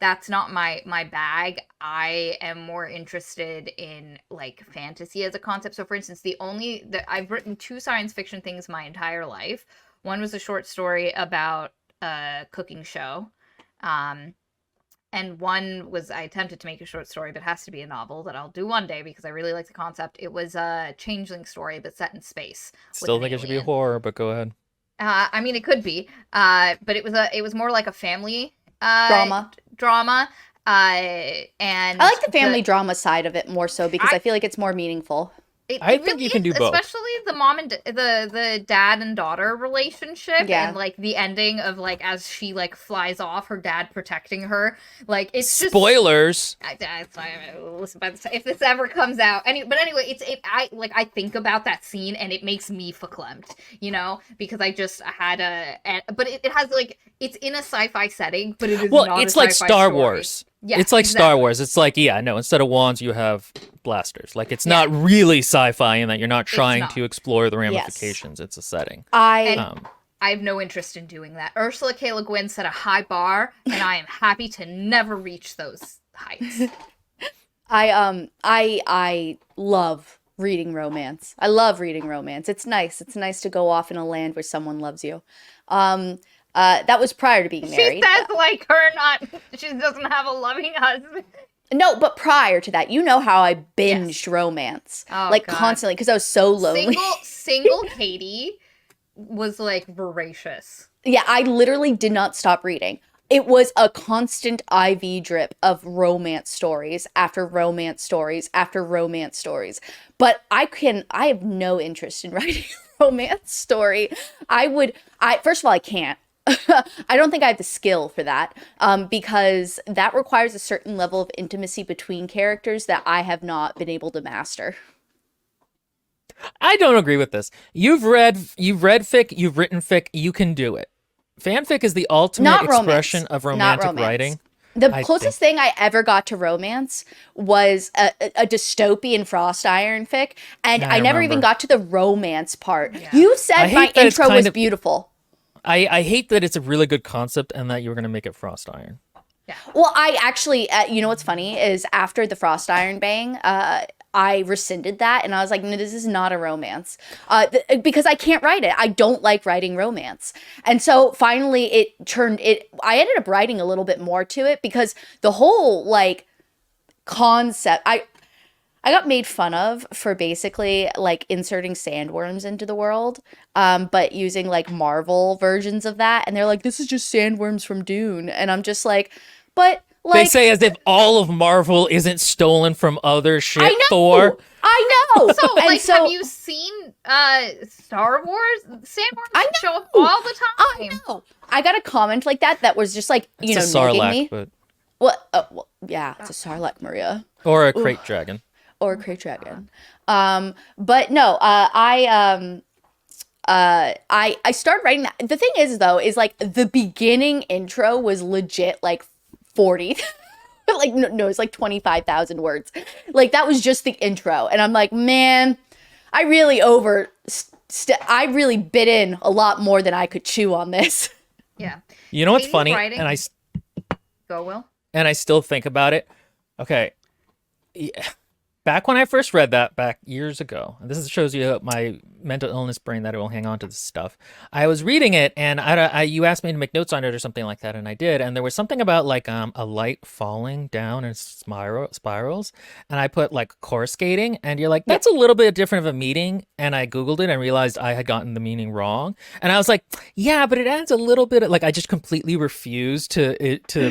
That's not my bag. I am more interested in like fantasy as a concept. So for instance, I've written 2 science fiction things my entire life. One was a short story about a cooking show. And one was, I attempted to make a short story, but it has to be a novel that I'll do one day because I really like the concept. It was a changeling story, but set in space. Still think it should be horror, but go ahead. I mean, it could be. But it was more like a family drama. And I like the family drama side of it more so because I feel like it's more meaningful. I think you can do both. Especially the mom and the dad and daughter relationship, and like the ending of like as she like flies off, her dad protecting her. Like it's spoilers. Listen, if this ever comes out, but anyway, I think about that scene and it makes me verklempt, you know, because I just had but it has like it's in a sci-fi setting, but it is not it's a like sci-fi Star story. Wars. Yeah, it's like Star Wars. It's like, instead of wands, you have blasters. Like, it's not really sci-fi in that you're not trying to explore the ramifications. It's a setting. I have no interest in doing that. Ursula K. Le Guin set a high bar, and I am happy to never reach those heights. I love reading romance. I love reading romance. It's nice. It's nice to go off in a land where someone loves you. That was prior to being married. She says like she doesn't have a loving husband. No, but prior to that, you know how I binged romance. Oh, like God. Constantly, because I was so lonely. Single Katie was like voracious. Yeah, I literally did not stop reading. It was a constant IV drip of romance stories after romance stories after romance stories. But I have no interest in writing a romance story. First of all, I can't. I don't think I have the skill for that, because that requires a certain level of intimacy between characters that I have not been able to master. I don't agree with this. You've read fic, you've written fic, you can do it. Fanfic is the ultimate expression of romantic writing. The closest thing I ever got to romance was a dystopian Frost Iron fic, and I never even got to the romance part. Yeah. You said my intro was beautiful. I hate that it's a really good concept and that you were going to make it Frost Iron. Yeah. Well, I actually, you know what's funny is after the Frost Iron bang, I rescinded that and I was like, no, this is not a romance, because I can't write it. I don't like writing romance. And so finally I ended up writing a little bit more to it because the whole like concept, I got made fun of for basically like inserting sandworms into the world, but using like Marvel versions of that. And they're like, this is just sandworms from Dune. And I'm just like, but like. They say as if all of Marvel isn't stolen from other shit. I know! Thor. I know! Have you seen Star Wars? Sandworms show up all the time. I know. I got a comment like that was just like, it's a Sarlacc, but. Well, yeah, it's a Sarlacc, Maria. Or a crate dragon. Or a crate dragon. But no, I started writing that. The thing is though, is like the beginning intro was legit like 40, like no, it's like 25,000 words. Like that was just the intro. And I'm like, man, I really bit in a lot more than I could chew on this. Yeah. You know what's funny? Go, Will. And I still think about it. Okay. Yeah. Back when I first read that, back years ago, and this shows you my mental illness brain that it will hang on to this stuff. I was reading it, and you asked me to make notes on it or something like that, and I did. And there was something about like a light falling down in spirals, and I put like coruscating, and you're like, that's a little bit different of a meaning. And I Googled it and realized I had gotten the meaning wrong. And I was like, yeah, but it adds a little bit of, like, I just completely refused to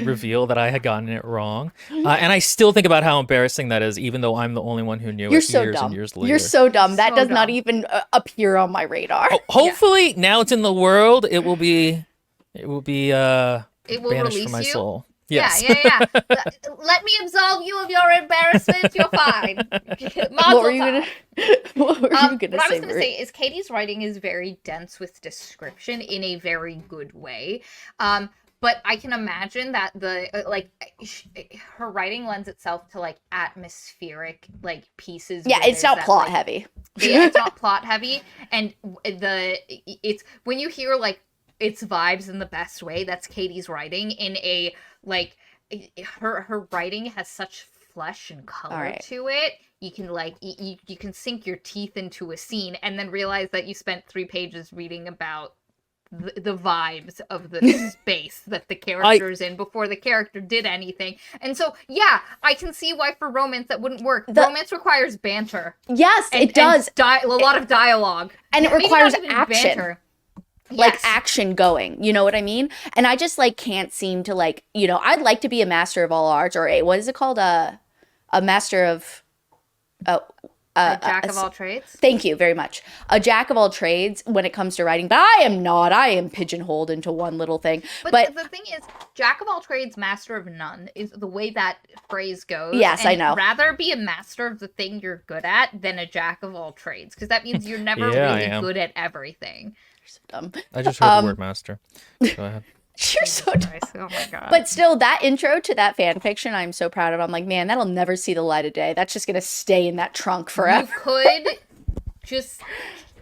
reveal that I had gotten it wrong. And I still think about how embarrassing that is, even though I'm the only one who knew it years and years later. You're so dumb. That does not even appear on my radar. Hopefully, now it's in the world. It will be banished from my soul. Yes. Yeah. Let me absolve you of your embarrassment. You're fine. What were you gonna say? What I was gonna say is Katie's writing is very dense with description in a very good way. But I can imagine that her writing lends itself to like atmospheric like pieces. Yeah, it's not plot heavy. Yeah, it's not plot heavy, and it's when you hear like its vibes in the best way. That's Katie's writing in a like her writing has such flesh and color to it. You can like you can sink your teeth into a scene and then realize that you spent 3 pages reading about the vibes of the space that the character is in before the character did anything. And so, yeah, I can see why for romance that wouldn't work. Romance requires banter. Yes, it does. A lot of dialogue. And it requires action. Banter. Like action going, you know what I mean? And I just like can't seem to like, you know, I'd like to be a master of all arts, or what is it called? A master of A jack of all trades? Thank you very much. A jack of all trades when it comes to writing, but I am not. I am pigeonholed into one little thing. But the thing is, jack of all trades, master of none is the way that phrase goes. Yes, and I know. Rather be a master of the thing you're good at than a jack of all trades, because that means you're never really good at everything. You're so dumb. I just heard the word master. Go ahead. You're so dumb. Oh my god. But still, that intro to that fan fiction, I'm so proud of. I'm like, man, that'll never see the light of day. That's just gonna stay in that trunk forever. You could just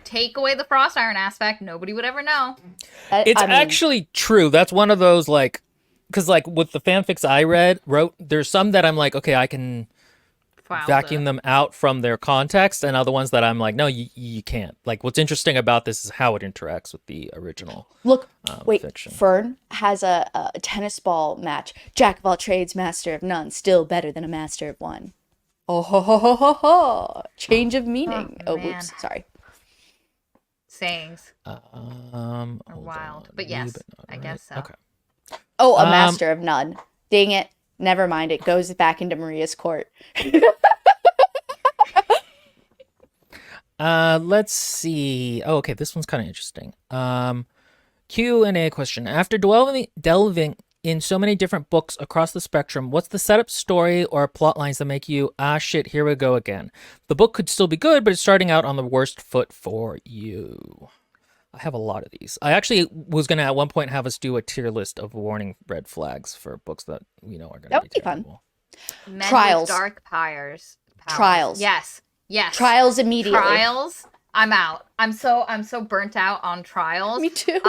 take away the frost iron aspect. Nobody would ever know. It's actually true. That's one of those, like, because like with the fanfics I wrote, there's some that I'm like, okay, I can vacuum them out from their context, and other ones that I'm like, no, you can't. Like, what's interesting about this is how it interacts with the original. Look, wait, fiction. Fern has a tennis ball match. Jack of all trades, master of none, still better than a master of one. Oh ho ho ho ho ho! Change of meaning. Oh, whoops, sorry. Sayings are wild, but yes, I guess so. Okay. Oh, a master of none. Dang it. Never mind. It goes back into Maria's court. Let's see. Oh, okay. This one's kind of interesting. Q&A question. After delving in so many different books across the spectrum, what's the setup, story, or plot lines that make you, shit, here we go again? The book could still be good, but it's starting out on the worst foot for you. I have a lot of these. I actually was going to at one point have us do a tier list of warning red flags for books that we know are going to be terrible. Fun. Men Trials. with dark powers. Trials. Yes. Trials immediately. Trials. I'm out. I'm so burnt out on trials. Me too.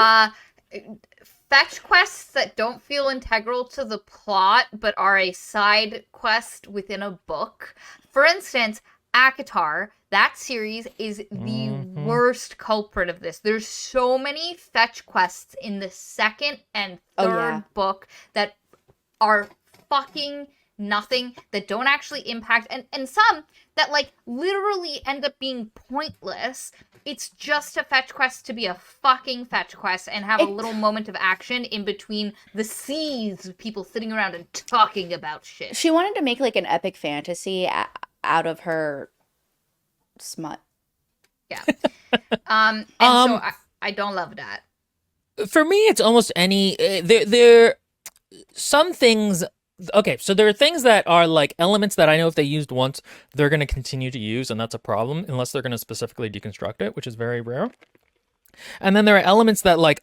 Fetch quests that don't feel integral to the plot but are a side quest within a book. For instance, ACOTAR, that series is the worst culprit of this. There's so many fetch quests in the second and third book that are fucking nothing, that don't actually impact, and some that like literally end up being pointless. It's just a fetch quest to be a fucking fetch quest and have a little moment of action in between the seas of people sitting around and talking about shit. She wanted to make like an epic fantasy out of her smut. Yeah. And so I don't love that. For me, it's almost any there some things. Okay, so there are things that are like elements that I know if they used once, they're going to continue to use, and that's a problem unless they're going to specifically deconstruct it, which is very rare. And then there are elements that like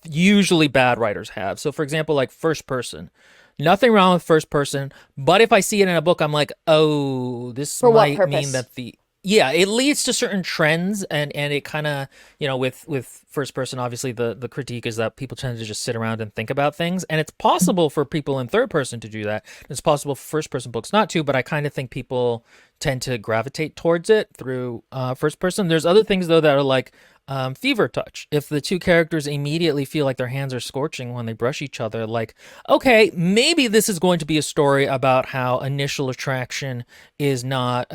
usually bad writers have. So for example, like first person. Nothing wrong with first person, but if I see it in a book, I'm like, oh, this might mean that it leads to certain trends, and it kind of, with first person, obviously the critique is that people tend to just sit around and think about things, and it's possible for people in third person to do that. It's possible for first person books not to, but I kind of think people tend to gravitate towards it through first person. There's other things though that are like fever touch. If the two characters immediately feel like their hands are scorching when they brush each other, like, okay, maybe this is going to be a story about how initial attraction is not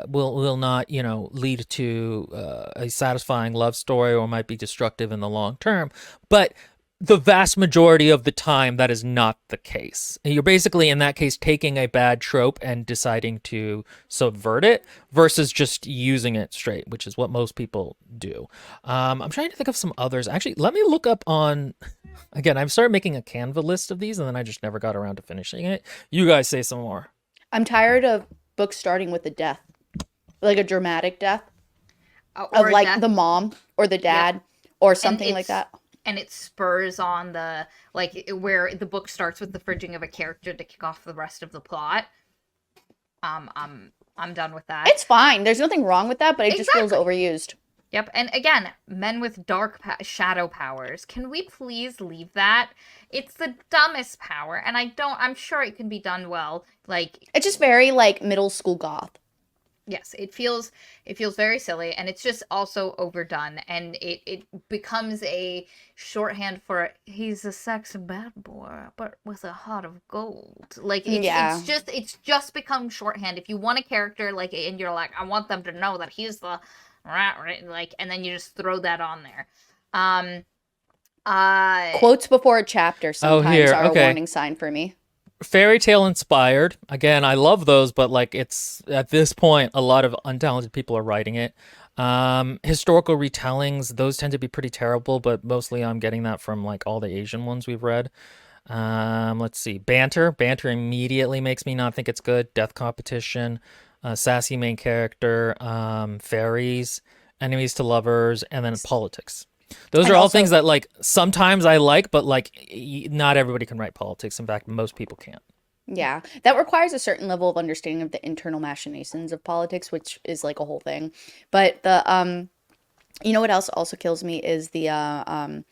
will not lead to a satisfying love story, or might be destructive in the long term. But the vast majority of the time, that is not the case. You're basically, in that case, taking a bad trope and deciding to subvert it versus just using it straight, which is what most people do. I'm trying to think of some others. Actually, let me look up on... Again, I've started making a Canva list of these, and then I just never got around to finishing it. You guys say some more. I'm tired of books starting with a death. Like a dramatic death. Or of like the mom or the dad or something like that. And it spurs on the, like, where the book starts with the fridging of a character to kick off the rest of the plot. I'm done with that. It's fine. There's nothing wrong with that, but it just feels overused. Yep. And again, men with dark shadow powers. Can we please leave that? It's the dumbest power, and I'm sure it can be done well. Like, it's just very like middle school goth. Yes, it feels very silly, and it's just also overdone, and it becomes a shorthand for he's a sexy bad boy, but with a heart of gold. Like it's just become shorthand. If you want a character like, and you're like, I want them to know that he's the right, like, and then you just throw that on there. Quotes before a chapter sometimes are a warning sign for me. fairy tale inspired. Again, I love those, but like it's at this point, a lot of untalented people are writing it. Historical retellings, those tend to be pretty terrible, but mostly I'm getting that from like all the Asian ones we've read. Let's see. Banter. Banter immediately makes me not think it's good. Death competition, sassy main character, fairies, enemies to lovers, and then politics. Those are all things that like sometimes I like, but like not everybody can write politics. In fact, most people can't. Yeah, that requires a certain level of understanding of the internal machinations of politics, which is like a whole thing. But you know what else also kills me is the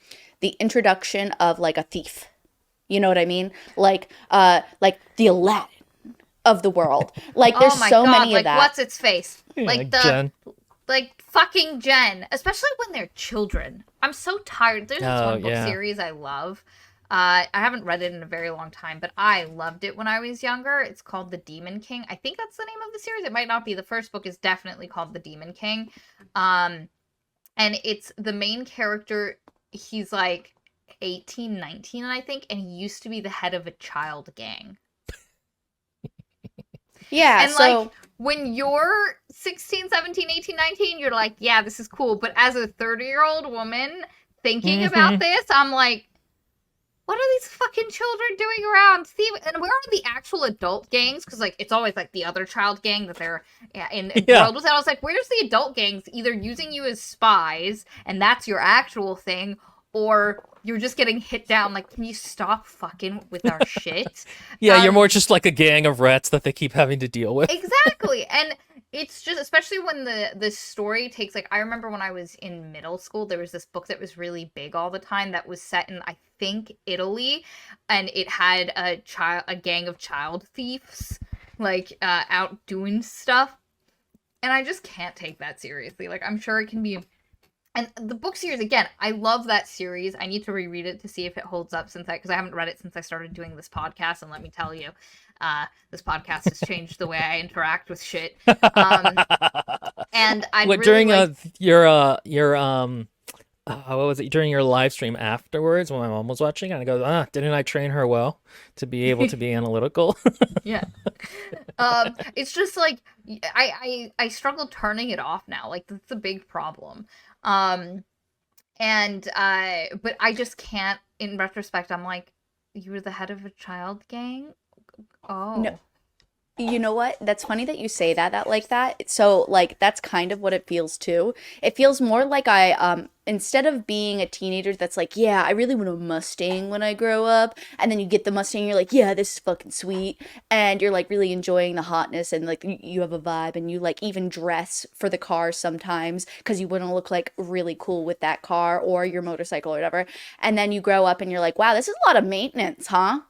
introduction of like a thief. You know what I mean? Like the Aladdin of the world. Like there's so many of that. What's its face? Yeah, like the Jen. like fucking Jen, especially when they're children. I'm so tired. There's this one book yeah. series I love. I haven't read it in a very long time, but I loved it when I was younger. It's called The Demon King. I think that's the name of the series. It might not be. The first book is definitely called The Demon King. And it's the main character. He's like 18, 19, I think, and he used to be the head of a child gang. Yeah, and like when you're 16, 17, 18, 19, you're like, yeah, this is cool. But as a 30-year-old woman thinking about this, I'm like, what are these fucking children doing around? Steve, and where are the actual adult gangs? Because like it's always like the other child gang that they're in world with. I was like, where's the adult gangs? Either using you as spies, and that's your actual thing, or you're just getting hit down. Like, can you stop fucking with our shit? Yeah, you're more just like a gang of rats that they keep having to deal with. Exactly. And it's just, especially when the story takes, like, I remember when I was in middle school, there was this book that was really big all the time that was set in, I think, Italy, and it had a gang of child thieves, like, out doing stuff. And I just can't take that seriously. Like, I'm sure it can be. And the book series, again, I love that series. I need to reread it to see if it holds up because I haven't read it since I started doing this podcast. And let me tell you, this podcast has changed the way I interact with shit. And I during your what was it, during your live stream afterwards when my mom was watching, and I go, didn't I train her well to be able to be analytical? Yeah. It's just like I struggle turning it off now. Like that's a big problem. But I just can't. In retrospect, I'm like, you were the head of a child gang. Oh no. You know what? That's funny that you say that like that. So like that's kind of what it feels too. It feels more like I instead of being a teenager that's like, yeah, I really want a Mustang when I grow up, and then you get the Mustang, you're like, yeah, this is fucking sweet, and you're like really enjoying the hotness, and like you have a vibe, and you like even dress for the car sometimes because you want to look like really cool with that car or your motorcycle or whatever. And then you grow up and you're like, wow, this is a lot of maintenance, huh?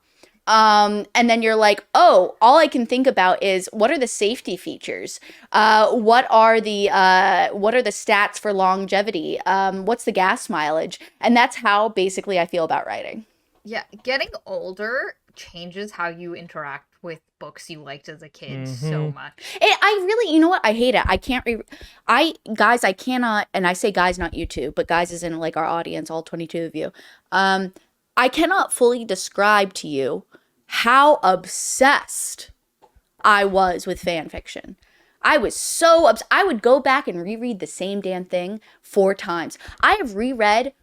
And then you're like, oh, all I can think about is what are the safety features? What are the stats for longevity? What's the gas mileage? And that's how basically I feel about writing. Yeah, getting older changes how you interact with books you liked as a kid so much. I really, you know what? I hate it. I can't guys, I cannot, and I say guys, not you two, but guys is in like our audience, all 22 of you. I cannot fully describe to you how obsessed I was with fan fiction. I was so obsessed. I would go back and reread the same damn thing 4 times. I have reread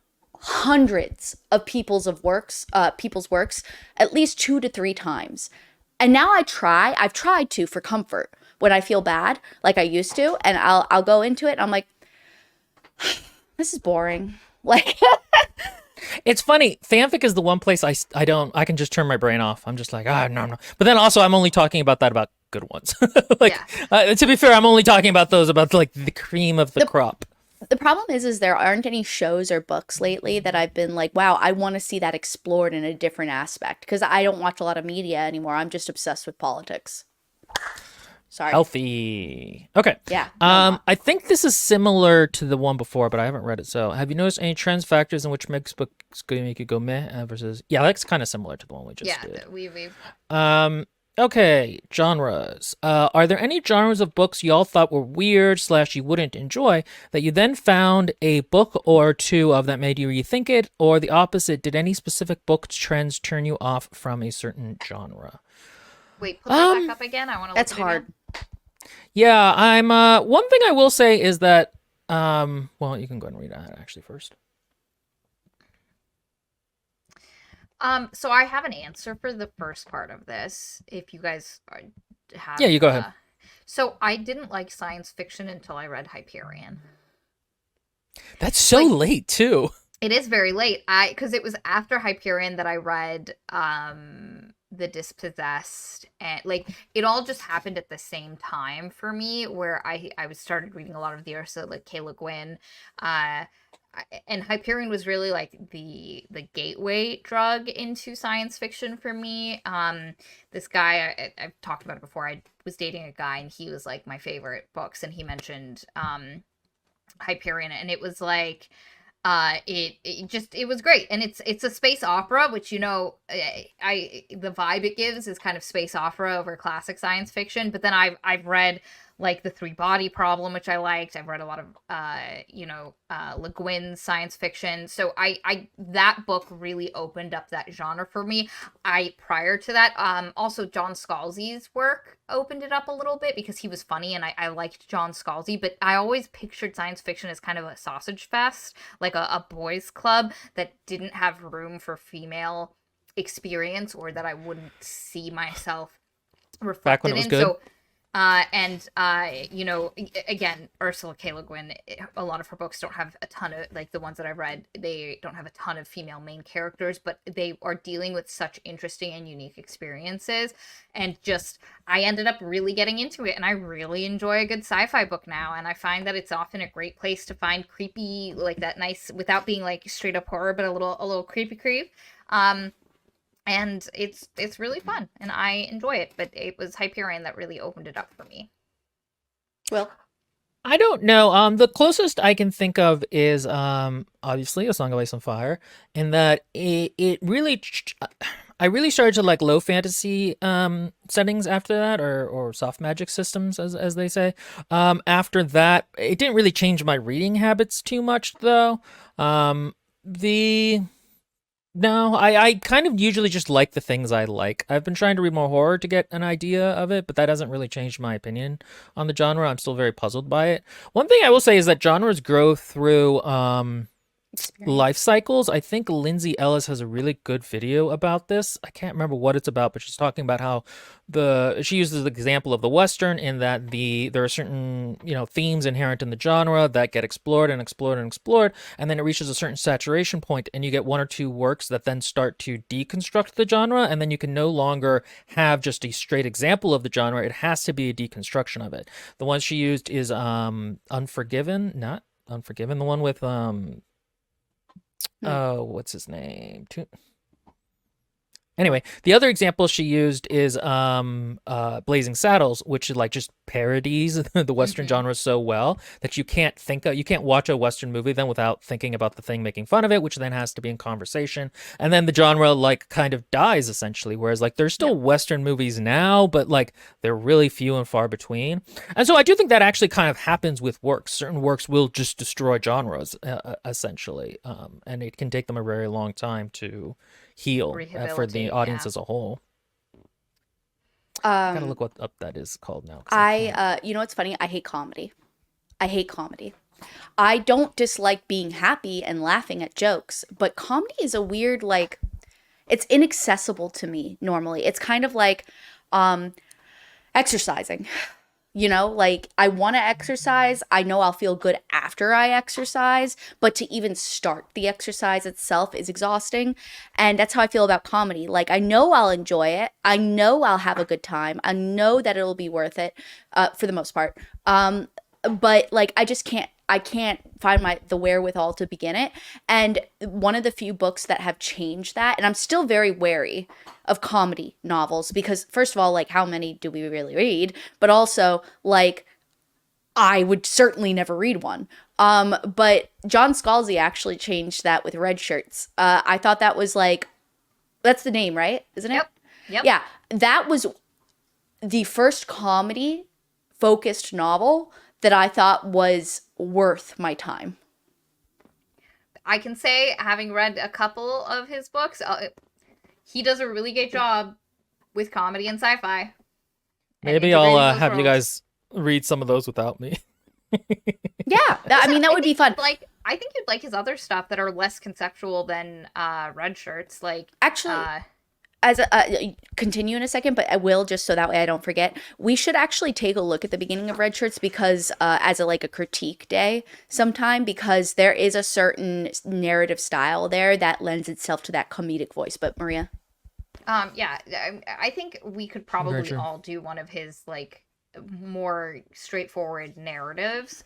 hundreds of people's works at least 2 to 3 times. And now I've tried to for comfort when I feel bad, like I used to, and I'll go into it and I'm like, this is boring. Like It's funny. Fanfic is the one place I can just turn my brain off. I'm just like, no. But then also I'm only talking about good ones. Like, to be fair, I'm only talking about those about like the cream of the crop. The problem is there aren't any shows or books lately that I've been like, wow, I want to see that explored in a different aspect. Because I don't watch a lot of media anymore. I'm just obsessed with politics. Sorry. Healthy. Okay. Yeah. I think this is similar to the one before, but I haven't read it. So, have you noticed any trends, factors in which makes books make you go meh versus? Yeah, that's kind of similar to the one we just did. Yeah, we've. Okay, genres. Are there any genres of books y'all thought were weird / you wouldn't enjoy that you then found a book or two of that made you rethink it, or the opposite? Did any specific book trends turn you off from a certain genre? Wait, put that back up again. I want to. That's look at it hard. again. Yeah, I'm. One thing I will say is that. Well, you can go ahead and read that actually first. So I have an answer for the first part of this. If you guys have, Yeah, you go ahead. So I didn't like science fiction until I read Hyperion. That's so late too. It is very late. Because it was after Hyperion that I read The Dispossessed, and like it all just happened at the same time for me, where I was started reading a lot of the Ursula K. Le Guin, and Hyperion was really like the gateway drug into science fiction for me. This guy I've talked about it before. I was dating a guy, and he was like my favorite books, and he mentioned Hyperion, and it was like it was great, and it's a space opera, which, you know, I the vibe it gives is kind of space opera over classic science fiction. But then I've read like The Three Body Problem, which I liked. I've read a lot of Le Guin's science fiction. So I that book really opened up that genre for me. Prior to that, also John Scalzi's work opened it up a little bit, because he was funny, and I liked John Scalzi. But I always pictured science fiction as kind of a sausage fest, like a boys club that didn't have room for female experience, or that I wouldn't see myself reflected Back when it was in. good. So you know, again, Ursula K. Le Guin, a lot of her books don't have a ton of, like the ones that I've read, they don't have a ton of female main characters, but they are dealing with such interesting and unique experiences. And just, I ended up really getting into it, and I really enjoy a good sci-fi book now. And I find that it's often a great place to find creepy, like that nice, without being like straight up horror, but a little creep. And it's really fun, and I enjoy it. But it was Hyperion that really opened it up for me. Well, I don't know. The closest I can think of is obviously A Song of Ice and Fire, in that it really I really started to like low fantasy settings after that, or soft magic systems, as they say. After that, it didn't really change my reading habits too much though. No, I kind of usually just like the things I like. I've been trying to read more horror to get an idea of it, but that hasn't really changed my opinion on the genre. I'm still very puzzled by it. One thing I will say is that genres grow through life cycles. I think Lindsay Ellis has a really good video about this. I can't remember what it's about, but she's talking about how she uses the example of the Western, in that there are certain, themes inherent in the genre that get explored and explored and explored, and then it reaches a certain saturation point, and you get one or two works that then start to deconstruct the genre, and then you can no longer have just a straight example of the genre. It has to be a deconstruction of it. The one she used is Unforgiven, not Unforgiven, the one with what's his name? Anyway, the other example she used is Blazing Saddles, which like just parodies the Western genre so well that you can't watch a Western movie then without thinking about the thing making fun of it, which then has to be in conversation. And then the genre like kind of dies essentially. Whereas like there's still Western movies now, but like they're really few and far between. And so I do think that actually kind of happens with works. Certain works will just destroy genres essentially. And it can take them a very long time to heal for the audience as a whole. Gotta look what up that is called now. You know what's funny? I hate comedy. I don't dislike being happy and laughing at jokes, but comedy is a weird, like, it's inaccessible to me normally. It's kind of like exercising. Like, I want to exercise. I know I'll feel good after I exercise, but to even start the exercise itself is exhausting. And that's how I feel about comedy. Like, I know I'll enjoy it. I know I'll have a good time. I know that it'll be worth it for the most part. But like, I can't find the wherewithal to begin it. And one of the few books that have changed that, and I'm still very wary of comedy novels, because first of all, like, how many do we really read? But also, like, I would certainly never read one. But John Scalzi actually changed that with Red Shirts. I thought that was like, that's the name, right? Isn't it? Yep. Yeah, that was the first comedy focused novel that I thought was worth my time. I can say, having read a couple of his books, he does a really good job with comedy and sci-fi. Maybe I'll have you guys read some of those without me. Yeah, that would be fun. Like, I think you'd like his other stuff that are less conceptual than Red Shirts. Like, actually, continue in a second, but I will, just so that way I don't forget. We should actually take a look at the beginning of Red Shirts, because as a critique day sometime, because there is a certain narrative style there that lends itself to that comedic voice. But Maria, yeah, I think we could probably all do one of his more straightforward narratives.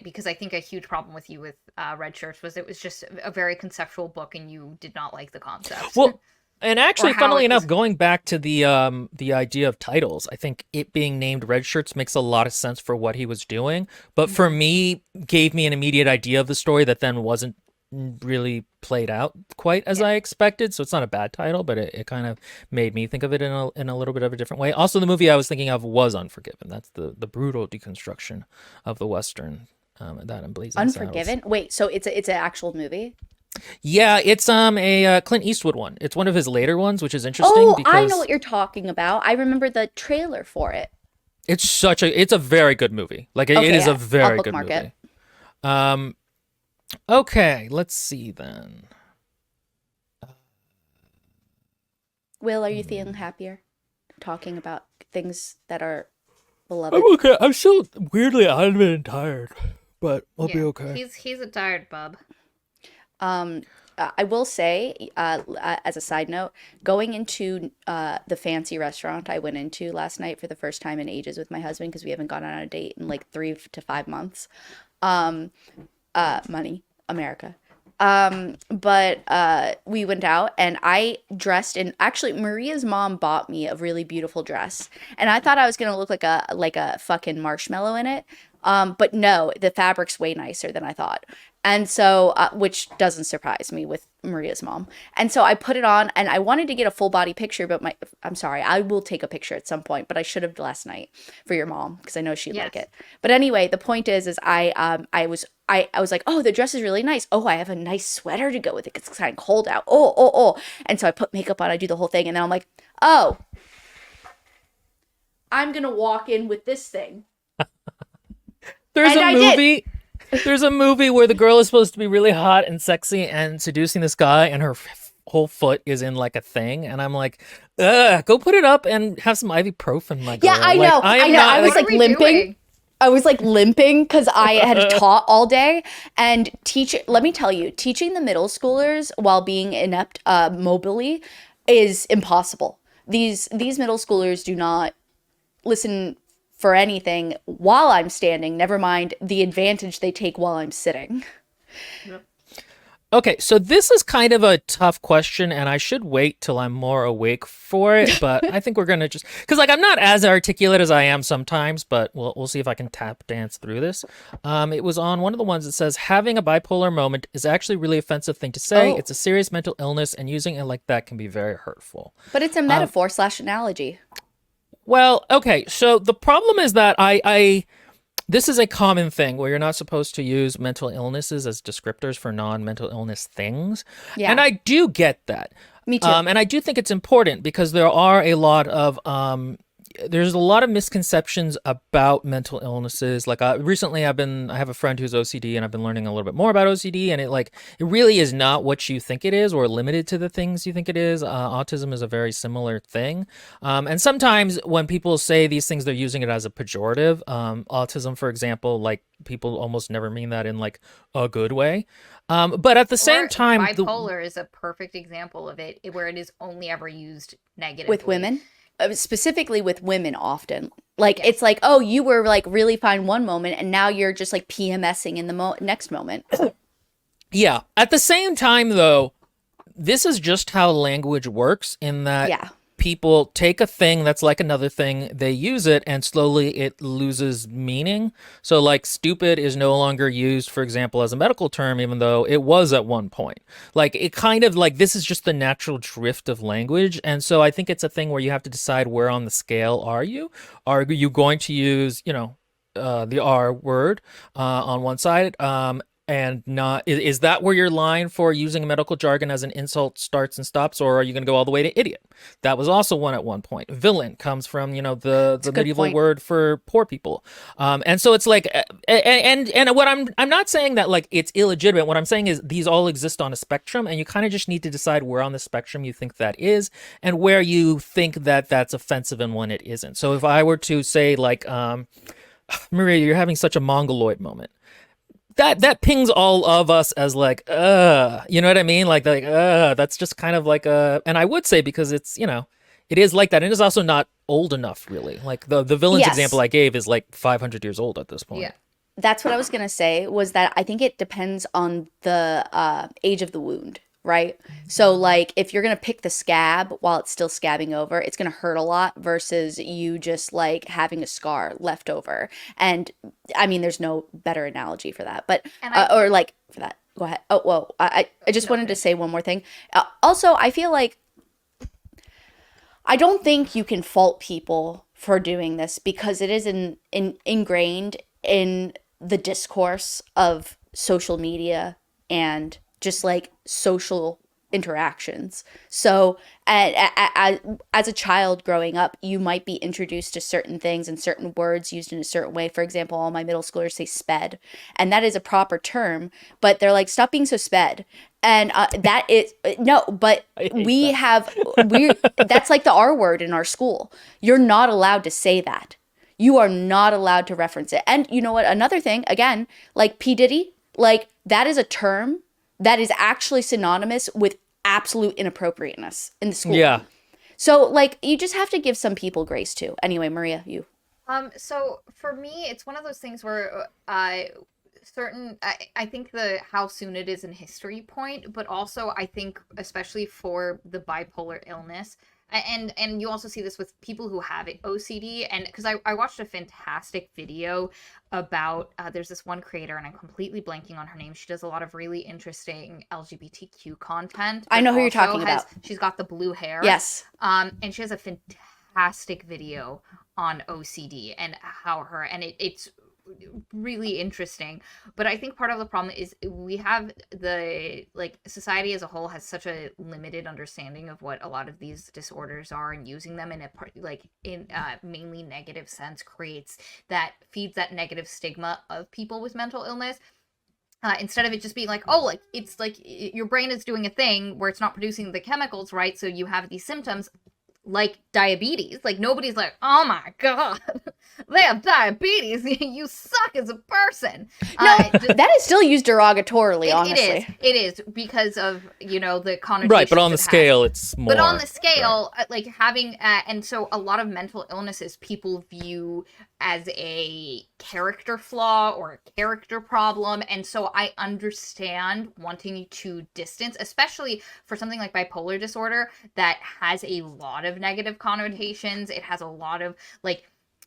Because I think a huge problem with you with Red Shirts was it was just a very conceptual book and you did not like the concept. Well, and actually, funnily enough, going back to the idea of titles, I think it being named Red Shirts makes a lot of sense for what he was doing. But for me, gave me an immediate idea of the story that then wasn't really played out quite as I expected. So it's not a bad title, but it kind of made me think of it in a little bit of a different way. Also, the movie I was thinking of was Unforgiven. That's the brutal deconstruction of the Western that in Blazing Unforgiven. Saddles. Wait, so it's an actual movie? Yeah, it's a Clint Eastwood one. It's one of his later ones, which is interesting. Oh, because I know what you're talking about. I remember the trailer for it. It's a very good movie. Like it is a very good movie. Okay, let's see then. Will, are you feeling happier talking about things that are beloved? I'm okay. I'm still weirdly out of it and tired, but I'll be okay. He's a tired bub. I will say, as a side note, going into the fancy restaurant I went into last night for the first time in ages with my husband, because we haven't gone on a date in 3 to 5 months. Money, America. But we went out and I dressed in, actually Maria's mom bought me a really beautiful dress and I thought I was going to look like a fucking marshmallow in it. But no, the fabric's way nicer than I thought. And so, which doesn't surprise me with Maria's mom. And so I put it on and I wanted to get a full body picture, but I'm sorry, I will take a picture at some point, but I should have last night for your mom because I know she'd like it. But anyway, the point is I was like, oh, the dress is really nice. Oh, I have a nice sweater to go with it because it's kind of cold out. Oh. And so I put makeup on, I do the whole thing. And then I'm like, oh, I'm going to walk in with this thing. There's a movie where the girl is supposed to be really hot and sexy and seducing this guy, and her whole foot is in a thing, and I'm like, ugh, go put it up and have some ibuprofen, my girl. Yeah, I know. I was limping. I was limping because I had taught all day, and let me tell you, teaching the middle schoolers while being inept mobily is impossible. These middle schoolers do not listen for anything while I'm standing, never mind the advantage they take while I'm sitting. Yep. Okay, so this is kind of a tough question, and I should wait till I'm more awake for it, but I think we're going to just... Because, I'm not as articulate as I am sometimes, but we'll see if I can tap dance through this. It was on one of the ones that says, having a bipolar moment is actually a really offensive thing to say. Oh. It's a serious mental illness, and using it like that can be very hurtful. But it's a metaphor / analogy. Well, okay, so the problem is that this is a common thing where you're not supposed to use mental illnesses as descriptors for non-mental illness things. Yeah. And I do get that. Me too. And I do think it's important because there are a lot of there's a lot of misconceptions about mental illnesses. Recently I have a friend who's OCD and I've been learning a little bit more about OCD, and it really is not what you think it is or limited to the things you think it is. Autism is a very similar thing. And sometimes when people say these things, they're using it as a pejorative. Autism, for example, people almost never mean that in a good way. But at the same time, bipolar is a perfect example of it, where it is only ever used negatively. With women? Specifically with women often. It's oh, you were really fine one moment and now you're just PMSing in the next moment. Yeah. At the same time, though, this is just how language works in that people take a thing that's like another thing, they use it, and slowly it loses meaning. So, like, stupid is no longer used, for example, as a medical term, even though it was at one point. Like, it kind of like this is just the natural drift of language. And so I think it's a thing where you have to decide where on the scale are you? Are you going to use, the R word on one side? And not is that where your line for using medical jargon as an insult starts and stops, or are you going to go all the way to idiot? That was also one at one point. Villain comes from the medieval word for poor people, and so it's like and what I'm not saying that like it's illegitimate. What I'm saying is these all exist on a spectrum, and you kind of just need to decide where on the spectrum you think that is, and where you think that that's offensive and when it isn't. So if I were to say like, Maria, you're having such a mongoloid moment. That pings all of us as like, you know what I mean? Like, that's just kind of like and I would say because it's, it is like that. And it's also not old enough, really. Like the villain's example I gave is like 500 years old at this point. Yeah. That's what I was going to say, was that I think it depends on the age of the wound. Right? So like if you're going to pick the scab while it's still scabbing over, it's going to hurt a lot versus you just like having a scar left over. And I mean, there's no better analogy for that, but, or like for that, go ahead. Oh, well, I just wanted to say one more thing. Also, I feel like I don't think you can fault people for doing this because it is ingrained in the discourse of social media and just like social interactions. So as a child growing up, you might be introduced to certain things and certain words used in a certain way. For example, all my middle schoolers say sped, and that is a proper term, but they're like, stop being so sped. And that is no, but that's like the R word in our school. You're not allowed to say that. You are not allowed to reference it. And you know what? Another thing, again, like P. Diddy, like that is a term that is actually synonymous with absolute inappropriateness in the school. Yeah. So, like, you just have to give some people grace, too. Anyway, Maria, you. So, for me, it's one of those things where I think the how soon it is in history point, but also I think, especially for the bipolar illness, and you also see this with people who have OCD, and because I watched a fantastic video about there's this one creator, and I'm completely blanking on her name. She does a lot of really interesting LGBTQ content. I know who you're talking about. She's got the blue hair. Yes. And she has a fantastic video on OCD and it's really interesting. But I think part of the problem is we have society as a whole has such a limited understanding of what a lot of these disorders are, and using them in a mainly negative sense feeds that negative stigma of people with mental illness. Instead of it just being like, oh, like it's like your brain is doing a thing where it's not producing the chemicals right, so you have these symptoms like diabetes. Like nobody's like, oh my god, they have diabetes, you suck as a person. No, that is still used derogatorily, honestly. It is because of the connotation, right? But on the scale, it's more. But on the scale, right. Like having and so a lot of mental illnesses people view as a character flaw or a character problem, and so I understand wanting to distance, especially for something like bipolar disorder that has a lot of negative connotations. It has a lot of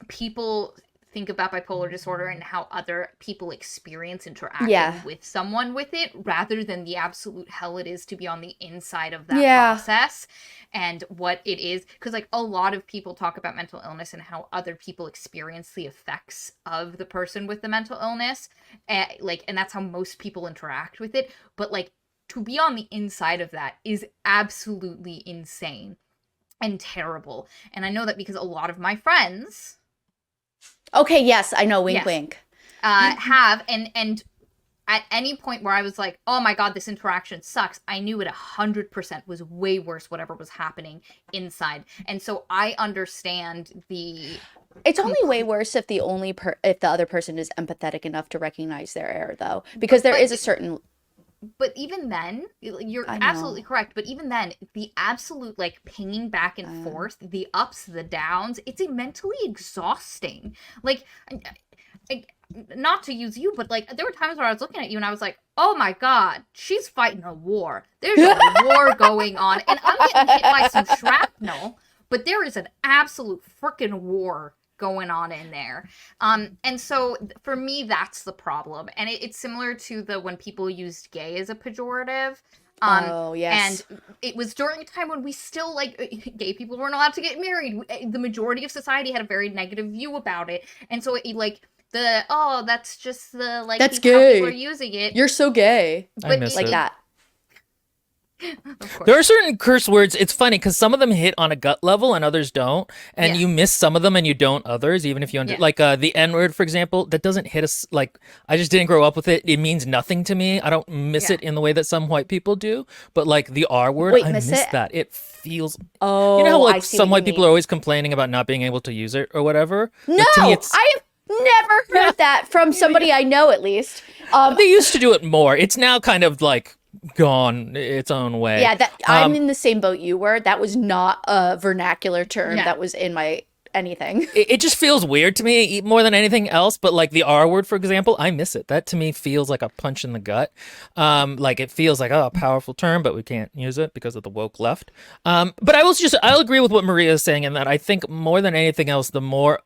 people think about bipolar disorder and how other people experience interacting with someone with it, rather than the absolute hell it is to be on the inside of that process and what it is. Because a lot of people talk about mental illness and how other people experience the effects of the person with the mental illness, and that's how most people interact with it. But to be on the inside of that is absolutely insane and terrible. And I know that because a lot of my friends, okay, yes, I know, wink, wink, have, and at any point where I was like, oh my god, this interaction sucks, I knew it 100% was way worse whatever was happening inside. And so I understand it's only way worse if the other person is empathetic enough to recognize their error, though, because there is a certain. But even then, you're absolutely correct. But even then, the absolute pinging back and forth, the ups, the downs, it's mentally exhausting. Not to use you, but there were times where I was looking at you and I was like, oh my god, she's fighting a war. There's a war going on, and I'm getting hit by some shrapnel. but there is an absolute freaking war going on in there. And so for me, that's the problem. And it's similar to when people used gay as a pejorative. Oh, yes. And it was during a time when we still, gay people weren't allowed to get married. The majority of society had a very negative view about it. And so that's just that's gay. People are using it. You're so gay. I miss like it. that. Of course. There are certain curse words. It's funny because some of them hit on a gut level and others don't, and you miss some of them and you don't others. Even if you like the N word, for example, that doesn't hit us. Like, I just didn't grow up with it. It means nothing to me. I don't miss it in the way that some white people do. But like the R word, I miss that. It feels. Oh, you know how like some white people are always complaining about not being able to use it or whatever. No, to me, I have never heard that from somebody I know, at least. They used to do it more. It's now kind of like gone its own way. Yeah, I'm in the same boat you were. That was not a vernacular term that was in my anything. It just feels weird to me more than anything else. But like the R word, for example, I miss it. That to me feels like a punch in the gut. Like it feels like a powerful term, but we can't use it because of the woke left. But I'll agree with what Maria is saying in that I think more than anything else, the more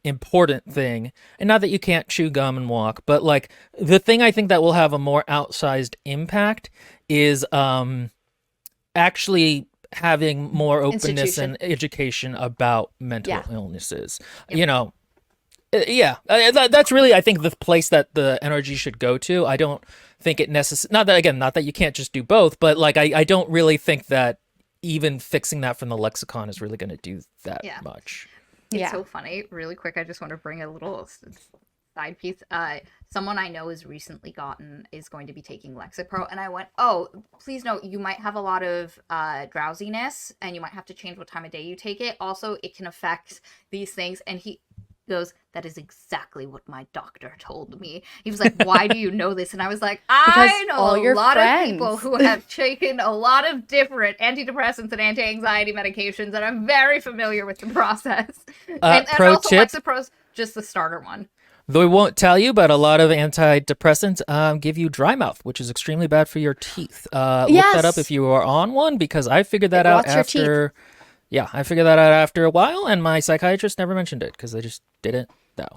important thing, and not that you can't chew gum and walk, but like the thing I think that will have a more outsized impact is actually having more openness and education about mental illnesses. You know, that's really, I think, the place that the energy should go to. I don't think it not that you can't just do both, but like I don't really think that even fixing that from the lexicon is really going to do that much. It's so funny. Really quick, I just want to bring a little side piece. Someone I know is going to be taking Lexapro, and I went, oh, please note, you might have a lot of drowsiness, and you might have to change what time of day you take it. Also, it can affect these things. And he goes, that is exactly what my doctor told me. He was like, why do you know this? And I was like, I know a lot of people who have taken a lot of different antidepressants and anti-anxiety medications, and I'm very familiar with the process. And also Lexapro's just the starter one. Though I won't tell you, but a lot of antidepressants give you dry mouth, which is extremely bad for your teeth. Look that up if you are on one, because I figured that out after. Yeah, I figured that out after a while, and my psychiatrist never mentioned it because they just didn't know.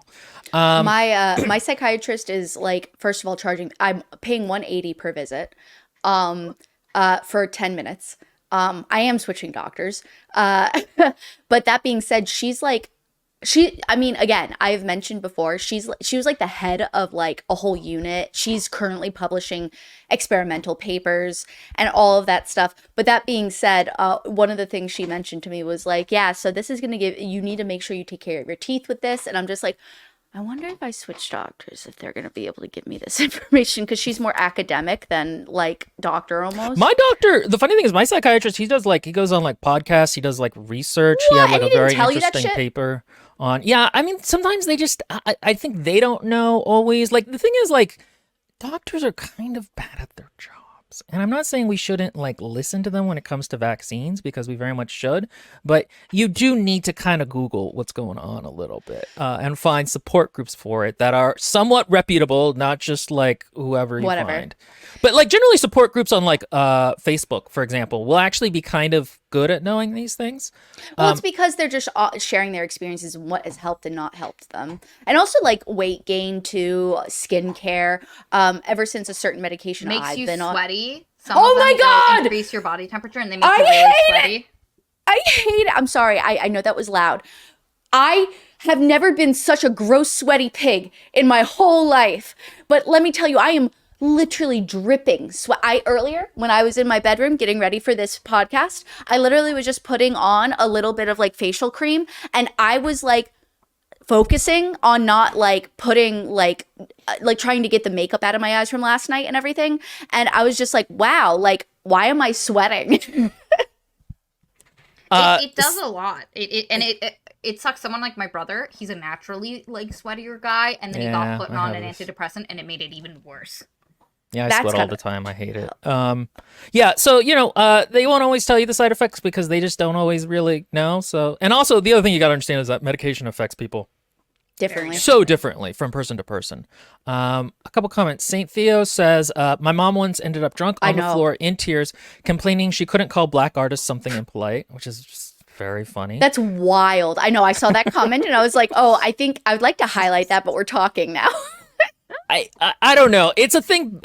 My psychiatrist is like, first of all, I'm paying $180 per visit, for 10 minutes. I am switching doctors, but that being said, she's like. Again, I've mentioned before, she was like the head of like a whole unit. She's currently publishing experimental papers and all of that stuff. But that being said, one of the things she mentioned to me was like, yeah, so this is going to you need to make sure you take care of your teeth with this. And I'm just like, I wonder if I switch doctors, if they're going to be able to give me this information, because she's more academic than like doctor almost. My doctor, the funny thing is my psychiatrist, he goes on like podcasts, he does like research. What? He had like a very interesting paper on. Yeah, I mean, sometimes they just, I think they don't know always. Like the thing is like doctors are kind of bad at their job. And I'm not saying we shouldn't like listen to them when it comes to vaccines, because we very much should, but you do need to kind of Google what's going on a little bit and find support groups for it that are somewhat reputable, not just like whoever you find. But like generally support groups on like Facebook, for example, will actually be kind of good at knowing these things. Well, it's because they're just sharing their experiences and what has helped and not helped them. And also like weight gain too, skincare. Ever since a certain medication I've been on. Sweaty. Some oh my God! Increase your body temperature and they make you really sweaty. I hate it. I'm sorry. I know that was loud. I have never been such a gross, sweaty pig in my whole life. But let me tell you, I am literally dripping sweat. Earlier, when I was in my bedroom getting ready for this podcast, I literally was just putting on a little bit of like facial cream, and I was like focusing on not like putting like trying to get the makeup out of my eyes from last night and everything. And I was just like, wow, like, why am I sweating? It does a lot. It sucks. Someone like my brother, he's a naturally like sweatier guy, and then he got put on an antidepressant, and it made it even worse. Yeah, I sweat all the time. I hate it. Yeah, so, you know, they won't always tell you the side effects because they just don't always really know. So, and also the other thing you got to understand is that medication affects people differently. So differently from person to person. A couple comments. St. Theo says, my mom once ended up drunk on the floor in tears, complaining she couldn't call black artists something impolite, which is just very funny. That's wild. I know. I saw that comment and I was like, oh, I think I would like to highlight that, but we're talking now. I don't know. It's a thing.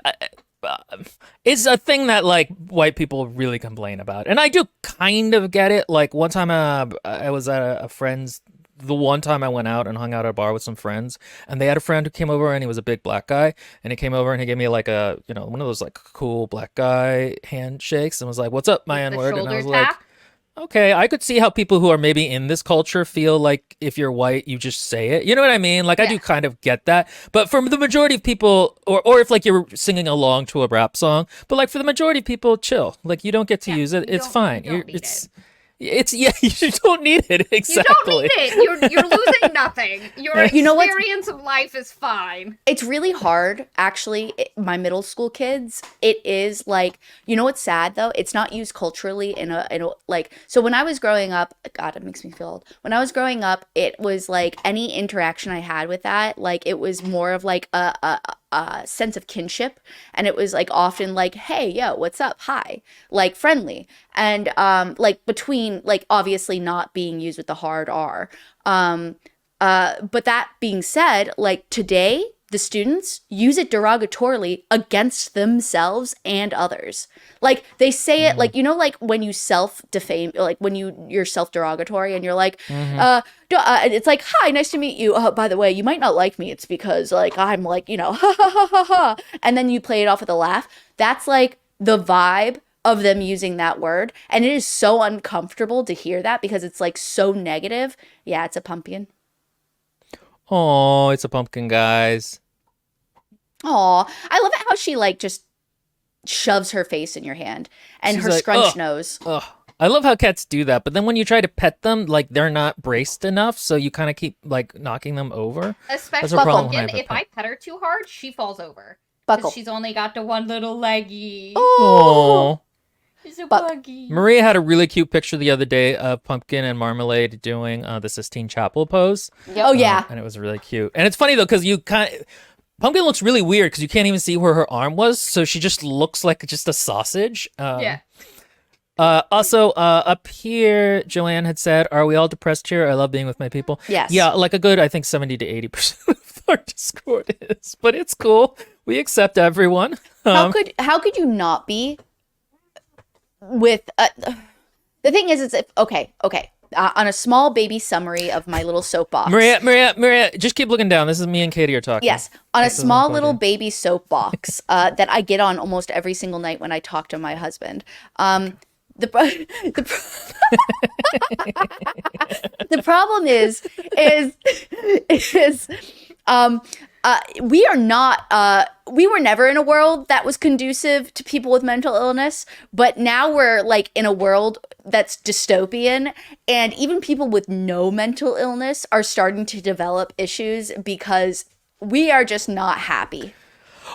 It's a thing that like white people really complain about, and I do kind of get it. Like one time, I was at a friend's. The one time I went out and hung out at a bar with some friends, and they had a friend who came over, and he was a big black guy, and he came over and he gave me like a, one of those like cool black guy handshakes, and was like, "What's up, my N-word?" And I was like, okay, I could see how people who are maybe in this culture feel like if you're white, you just say it. You know what I mean? Like, I do kind of get that. But for the majority of people, or if like you're singing along to a rap song, but like for the majority of people, chill. Like, you don't get to use it. It's fine. It's you don't need it. Exactly. You don't need it. You're losing nothing. Your experience of life is fine. It's really hard, actually. My middle school kids, it is like, what's sad though? It's not used culturally in a like. So when I was growing up, God, it makes me feel old. When I was growing up, it was like any interaction I had with that, like it was more of like a sense of kinship, and it was like often like, hey, yo, what's up, hi, like friendly, and like between like obviously not being used with the hard R, but that being said, like today the students use it derogatorily against themselves and others. Like they say it like, like when you self-defame, like when you're self-derogatory and you're like, it's like, hi, nice to meet you. By the way, you might not like me. It's because like, I'm like, ha ha ha ha ha. And then you play it off with a laugh. That's like the vibe of them using that word. And it is so uncomfortable to hear that because it's like so negative. Yeah, it's a pumpkin. Oh, it's a pumpkin, guys. Aw, I love it how she like just shoves her face in your hand and she's her like, scrunched nose. Ugh. I love how cats do that, but then when you try to pet them, like they're not braced enough, so you kind of keep like knocking them over. Especially pumpkin, if I pet her too hard, she falls over. Buckle. She's only got the one little leggy. Oh. She's so buggy. Maria had a really cute picture the other day of Pumpkin and Marmalade doing the Sistine Chapel pose. Oh, yeah. And it was really cute. And it's funny, though, because Pumpkin looks really weird because you can't even see where her arm was, so she just looks like just a sausage. Yeah. Also, up here, Joanne had said, "Are we all depressed here? I love being with my people." Yes. Yeah, like a good, I think, 70 to 80% of our Discord is. But it's cool. We accept everyone. How could you not be? With the thing is, it's okay. On a small baby summary of my little soapbox. Maria, just keep looking down. This is me and Katie are talking. Yes, on a small little baby soapbox that I get on almost every single night when I talk to my husband. The problem is we were never in a world that was conducive to people with mental illness, but now we're like in a world that's dystopian, and even people with no mental illness are starting to develop issues because we are just not happy.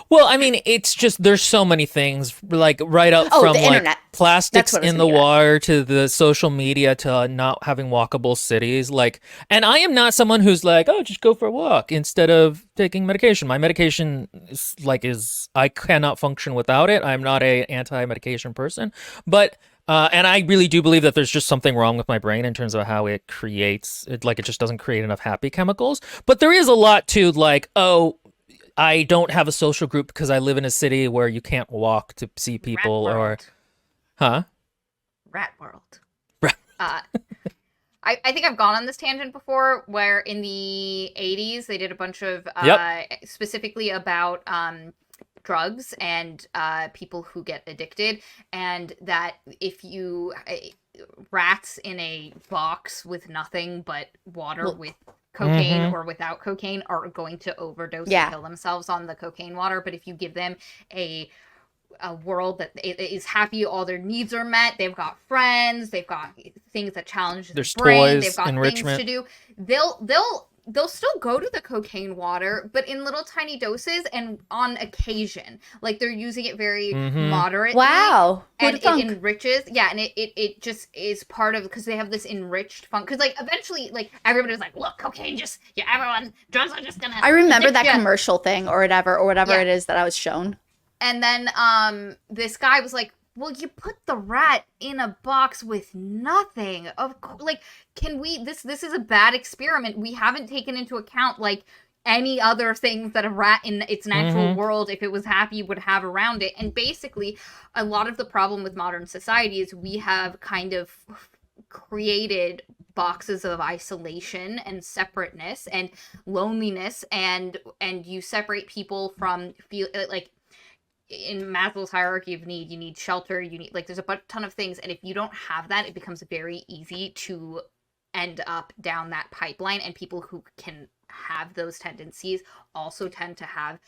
Well, I mean, it's just there's so many things like right up from like internet. Plastics in the water to the social media to not having walkable cities. Like, and I am not someone who's like, oh, just go for a walk instead of taking medication. My medication is I cannot function without it. I'm not a anti-medication person, but and I really do believe that there's just something wrong with my brain in terms of how it creates it. Like, it just doesn't create enough happy chemicals. But there is a lot to like, oh, I don't have a social group because I live in a city where you can't walk to see people or... Huh? Rat world. I think I've gone on this tangent before where in the 80s they did a bunch of... specifically about drugs and people who get addicted, and that if you... rats in a box with nothing but water with... cocaine or without cocaine are going to overdose and kill themselves on the cocaine water. But if you give them a world that is happy, all their needs are met, they've got friends, they've got things that challenge their brain, toys, they've got enrichment. things to do, they'll still go to the cocaine water, but in little tiny doses and on occasion. Like, they're using it very moderately. Wow. And it enriches. Yeah, and it just is part of, because they have this enriched fun. Because, like, eventually, like, everybody was like, look, cocaine just, everyone, drugs are just gonna... I remember that commercial thing or whatever it is that I was shown. And then this guy was like, well, you put the rat in a box with nothing. Like, can we? This is a bad experiment. We haven't taken into account like any other things that a rat in its natural world, if it was happy, would have around it. And basically, a lot of the problem with modern society is we have kind of created boxes of isolation and separateness and loneliness, and you separate people from feel like in Maslow's hierarchy of need, you need shelter, you need like there's a ton of things, and if you don't have that, it becomes very easy to end up down that pipeline. And people who can have those tendencies also tend to have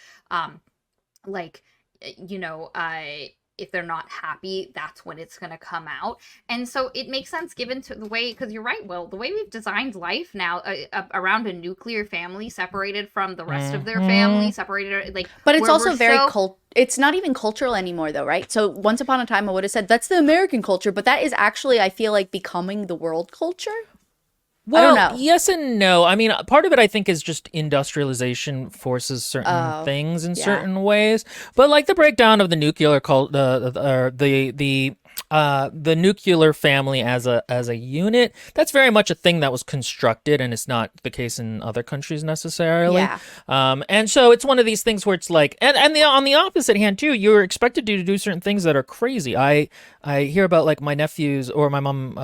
like if they're not happy, that's when it's going to come out. And so it makes sense given to the way, because you're right, Will, the way we've designed life now around a nuclear family separated from the rest of their family, separated like. But it's also very it's not even cultural anymore though, right? So once upon a time I would have said that's the American culture, but that is actually, I feel like, becoming the world culture. Well, I don't know. Yes and no. I mean, part of it I think is just industrialization forces certain things in certain ways. But like the breakdown of the nuclear the nuclear family as a unit, that's very much a thing that was constructed, and it's not the case in other countries necessarily. Yeah. And so it's one of these things where it's like, and on the opposite hand too, you're expected to do certain things that are crazy. I hear about like my nephews, or my mom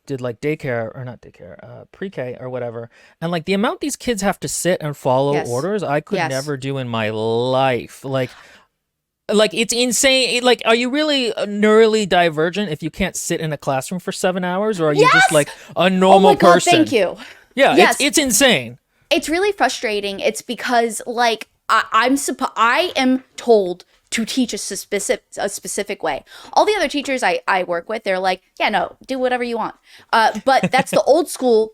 did like daycare, or not daycare, pre-K or whatever, and like the amount these kids have to sit and follow orders, I could never do in my life. Like it's insane. Like, are you really neurally divergent if you can't sit in a classroom for 7 hours, or are you just like a normal person? Thank you. Yeah, it's insane. It's really frustrating. It's because like I am told to teach a specific way. All the other teachers I work with, they're like, yeah, no, do whatever you want. But that's the old school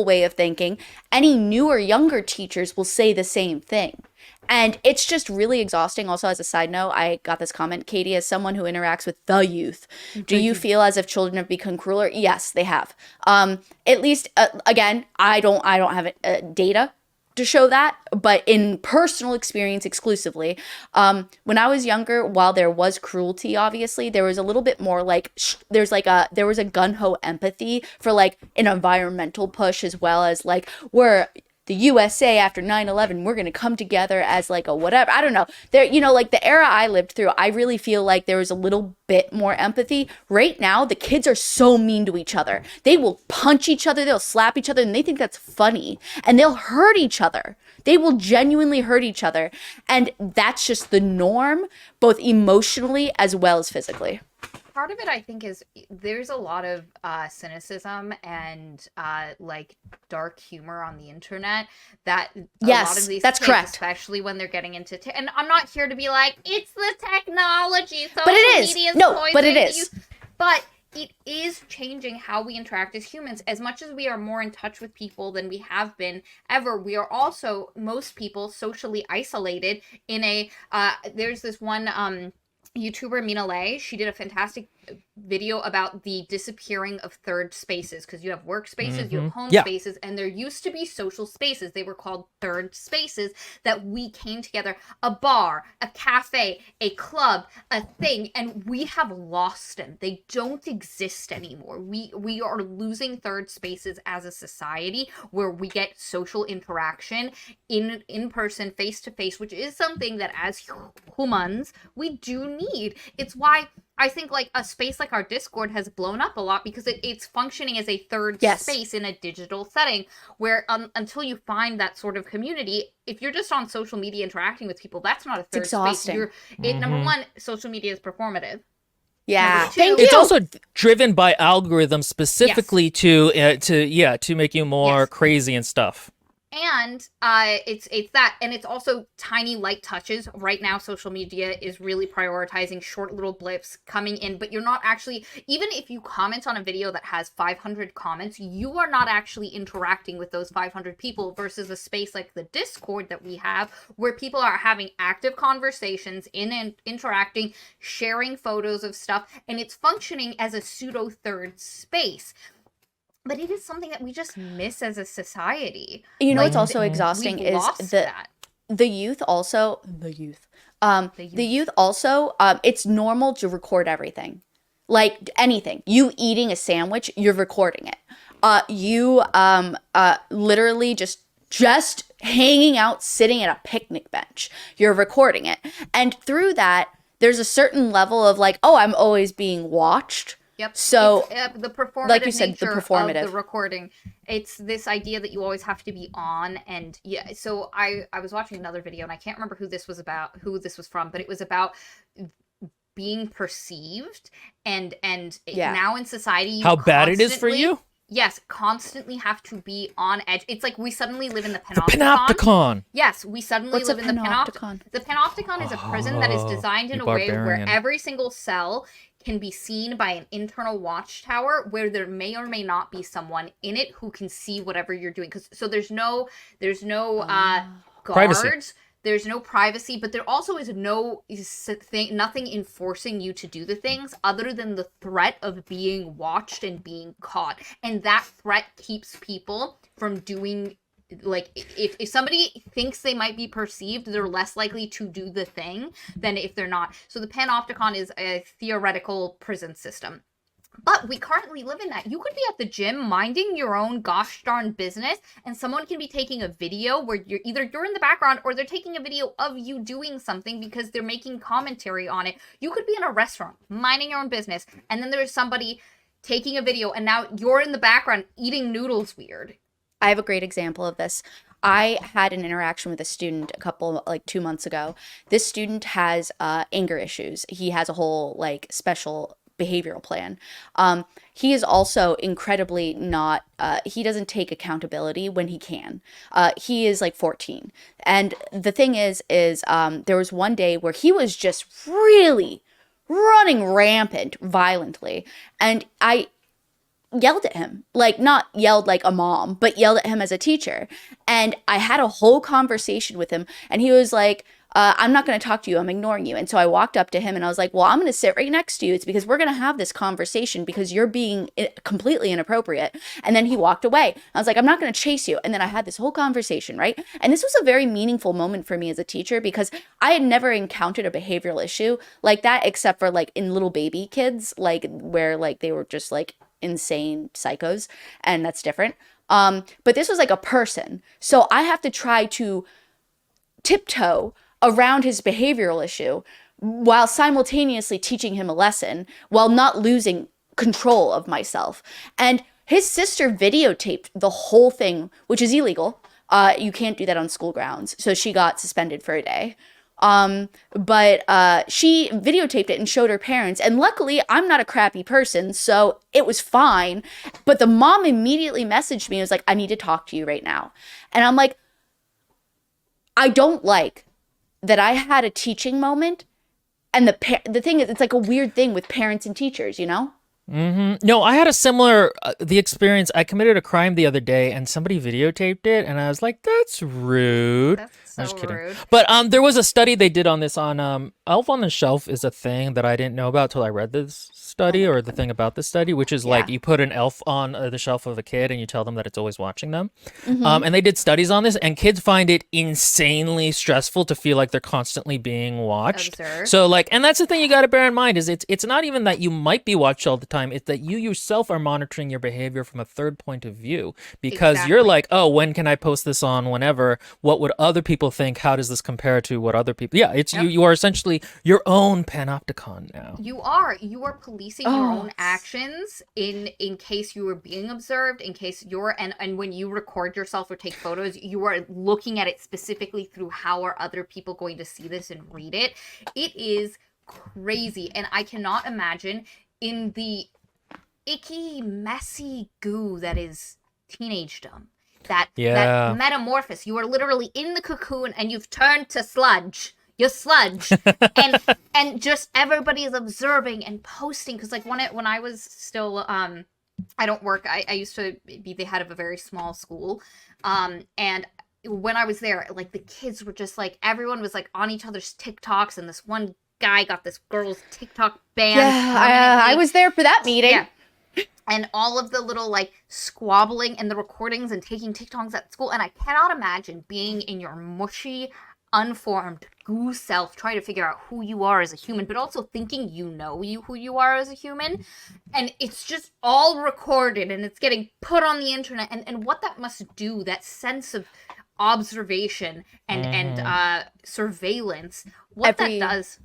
way of thinking. Any newer, younger teachers will say the same thing. And it's just really exhausting. Also, as a side note, I got this comment, Katie, as someone who interacts with the youth, do you feel as if children have become crueler? Yes, they have. At least, again, I don't have data to show that, but in personal experience exclusively, when I was younger, while there was cruelty, obviously, there was a little bit more like there was a gun-ho empathy for like an environmental push, as well as like we're the USA after 9/11, we're going to come together as like a whatever. I don't know. There, like the era I lived through, I really feel like there was a little bit more empathy. Right now, the kids are so mean to each other. They will punch each other, they'll slap each other, and they think that's funny. And they'll hurt each other. They will genuinely hurt each other. And that's just the norm, both emotionally as well as physically. Part of it, I think, is there's a lot of cynicism and like dark humor on the internet that a lot of these that's kids, correct. especially when they're getting into and I'm not here to be like it's the technology, social but it is media's no, but it is. But it is changing how we interact as humans. As much as we are more in touch with people than we have been ever, we are also, most people, socially isolated in a there's this one YouTuber, Mina Lay, she did a fantastic video about the disappearing of third spaces, because you have workspaces, you have home spaces, and there used to be social spaces. They were called third spaces that we came together, a bar, a cafe, a club, a thing, and we have lost them. They don't exist anymore. We are losing third spaces as a society where we get social interaction in person, face to face, which is something that as humans we do need. It's why I think like a space like our Discord has blown up a lot, because it's functioning as a third space in a digital setting where until you find that sort of community, if you're just on social media interacting with people, that's not a third space. Number one, social media is performative. Yeah, it's also driven by algorithms specifically to make you more crazy and stuff. And it's that, and it's also tiny light touches. Right now, social media is really prioritizing short little blips coming in, but you're not actually, even if you comment on a video that has 500 comments, you are not actually interacting with those 500 people, versus a space like the Discord that we have, where people are having active conversations, interacting, sharing photos of stuff, and it's functioning as a pseudo third space. But it is something that we just miss as a society. What's also exhausting is the youth also, The youth also, it's normal to record everything. Like anything. You eating a sandwich, you're recording it. You literally just hanging out, sitting at a picnic bench, you're recording it. And through that, there's a certain level of like, oh, I'm always being watched. Yep. So it's, the performative like you said, nature the performative of the recording. It's this idea that you always have to be on. And yeah, so I was watching another video and I can't remember who this was from, but it was about being perceived and now in society, you how bad it is for you. Yes, constantly have to be on edge. It's like we suddenly live in the panopticon. The panopticon. Yes, we suddenly What's live a in the panopticon. panopticon? The panopticon is a prison that is designed in a way where every single cell can be seen by an internal watchtower where there may or may not be someone in it who can see whatever you're doing. So there's no guards. Privacy. There's no privacy, but there also is nothing enforcing you to do the things other than the threat of being watched and being caught. And that threat keeps people from doing, like, if somebody thinks they might be perceived, they're less likely to do the thing than if they're not. So the panopticon is a theoretical prison system. But we currently live in that. You could be at the gym minding your own gosh darn business, and someone can be taking a video where you're in the background or they're taking a video of you doing something because they're making commentary on it. You could be in a restaurant minding your own business, and then there's somebody taking a video, and now you're in the background eating noodles weird. I have a great example of this. I had an interaction with a student 2 months ago. This student has anger issues. He has a whole special behavioral plan. He is also incredibly not, he doesn't take accountability when he can. He is 14. And the thing is there was one day where he was just really running rampant violently. And I yelled at him, not yelled like a mom, but yelled at him as a teacher. And I had a whole conversation with him, and he was like, I'm not going to talk to you. I'm ignoring you. And so I walked up to him and I was like, well, I'm going to sit right next to you. It's because we're going to have this conversation because you're being completely inappropriate. And then he walked away. I was like, I'm not going to chase you. And then I had this whole conversation, right? And this was a very meaningful moment for me as a teacher because I had never encountered a behavioral issue like that, except for in little baby kids, where they were just insane psychos. And that's different. But this was a person. So I have to try to tiptoe around his behavioral issue while simultaneously teaching him a lesson while not losing control of myself. And his sister videotaped the whole thing, which is illegal. You can't do that on school grounds. So she got suspended for a day. But she videotaped it and showed her parents. And luckily, I'm not a crappy person, so it was fine. But the mom immediately messaged me and was like, I need to talk to you right now. And I'm like, I don't like that I had a teaching moment, and the thing is, it's a weird thing with parents and teachers, Mm-hmm. No, I had a similar the experience. I committed a crime the other day, and somebody videotaped it, and I was like, "That's rude." That's I'm just kidding. rude. But there was a study they did on this on Elf on the Shelf is a thing that I didn't know about till I read this study or the thing about this study, which is you put an elf on the shelf of a kid and you tell them that it's always watching them. Mm-hmm. And they did studies on this, and kids find it insanely stressful to feel like they're constantly being watched. Observed. So and that's the thing you got to bear in mind is it's not even that you might be watched all the time. It's that you yourself are monitoring your behavior from a third point of view because you're like, oh, when can I post this on whenever? What would other people think? How does this compare to what other people? Yeah, it's you are essentially your own panopticon now. You are policing your own actions in case you are being observed, in case and when you record yourself or take photos, you are looking at it specifically through how are other people going to see this and read it. It is crazy, and I cannot imagine in the icky, messy goo that is teenagedom. That metamorphosis. You are literally in the cocoon and you've turned to sludge. You're sludge. and just everybody is observing and posting. Because when I was still I don't work. I used to be the head of a very small school. And when I was there, the kids were just everyone was on each other's TikToks, and this one guy got this girl's TikTok banned. Yeah, I was there for that meeting. Yeah. And all of the little squabbling and the recordings and taking TikToks at school. And I cannot imagine being in your mushy unformed goose self trying to figure out who you are as a human, but also thinking who you are as a human, and it's just all recorded and it's getting put on the internet, and what that must do, that sense of observation and surveillance, what that does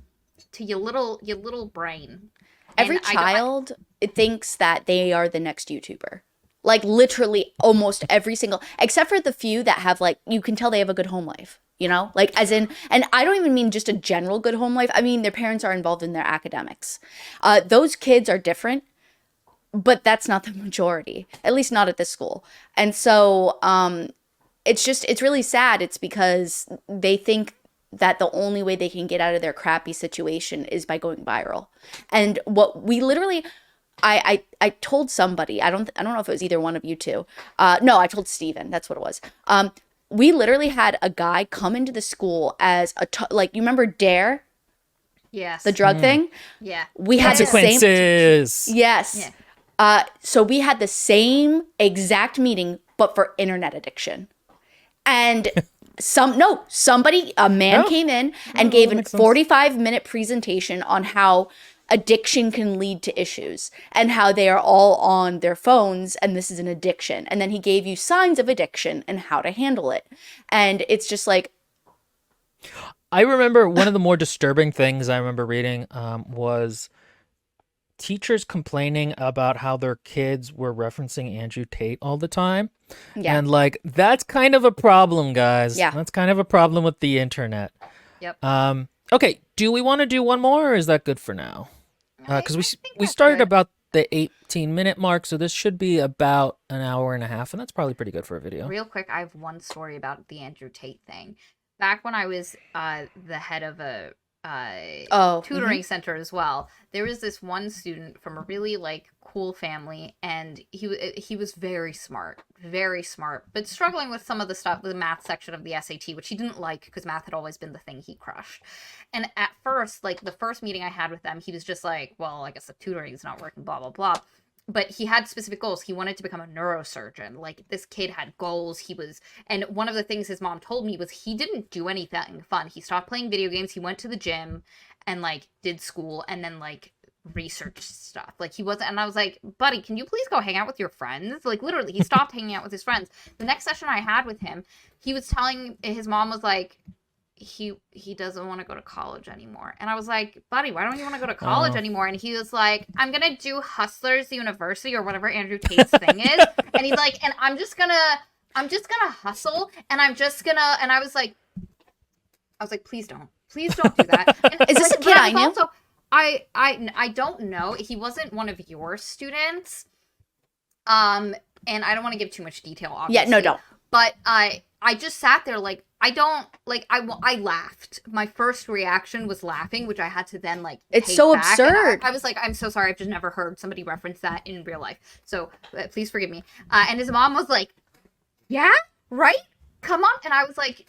to your little brain. Every child thinks that they are the next YouTuber. Like literally almost every single, except for the few that have like, you can tell they have a good home life, you know, like as in, and I don't even mean just a general good home life. I mean, their parents are involved in their academics. Those kids are different, but that's not the majority, at least not at this school. And so it's really sad. It's because they think that the only way they can get out of their crappy situation is by going viral. And what we literally, I told somebody, I don't know if it was either one of you two. No, I told Steven, that's what it was. We literally had a guy come into the school as like, you remember Dare? Yes. The drug thing? Yeah. We had the same. Yes. Yeah. So we had the same exact meeting, but for internet addiction. And a man came in and gave a 45-minute presentation on how addiction can lead to issues and how they are all on their phones and this is an addiction. And then he gave you signs of addiction and how to handle it. And it's just like, I remember one of the more disturbing things I remember reading was teachers complaining about how their kids were referencing Andrew Tate all the time. Yeah. And like, that's kind of a problem, guys. Yeah. That's kind of a problem with the internet. Yep. Okay. Do we want to do one more, or is that good for now? Because we started about the 18-minute mark, so this should be about an hour and a half, and that's probably pretty good for a video. Real quick, I have one story about the Andrew Tate thing. Back when I was the head of a tutoring center as well, there was this one student from a really like cool family, and he was very smart, but struggling with some of the stuff, the math section of the SAT, which he didn't like because math had always been the thing he crushed. And at first, like the first meeting I had with them, he was just like, well, I guess the tutoring is not working, blah blah blah. But he had specific goals. He wanted to become a neurosurgeon. Like, this kid had goals. And one of the things his mom told me was he didn't do anything fun. He stopped playing video games. He went to the gym and, like, did school and then, like, researched stuff. Like, he wasn't, and I was like, buddy, can you please go hang out with your friends? Like, literally, he stopped hanging out with his friends. The next session I had with him, he was telling, his mom was like, he doesn't want to go to college anymore. And I was like, buddy, why don't you want to go to college anymore? And he was like, I'm gonna do Hustlers University or whatever Andrew Tate's thing is. And he's like, and I'm just gonna hustle, and I'm just gonna, and I was like, please don't do that. And is this like, a kid I knew? Also, I don't know. He wasn't one of your students. And I don't want to give too much detail, obviously. Yeah, no, don't. But I just sat there like, I laughed. My first reaction was laughing, which I had to then like. It's so back. absurd. I was like, I'm so sorry. I've just never heard somebody reference that in real life. So please forgive me. And his mom was like, yeah, right? Come on. And I was like,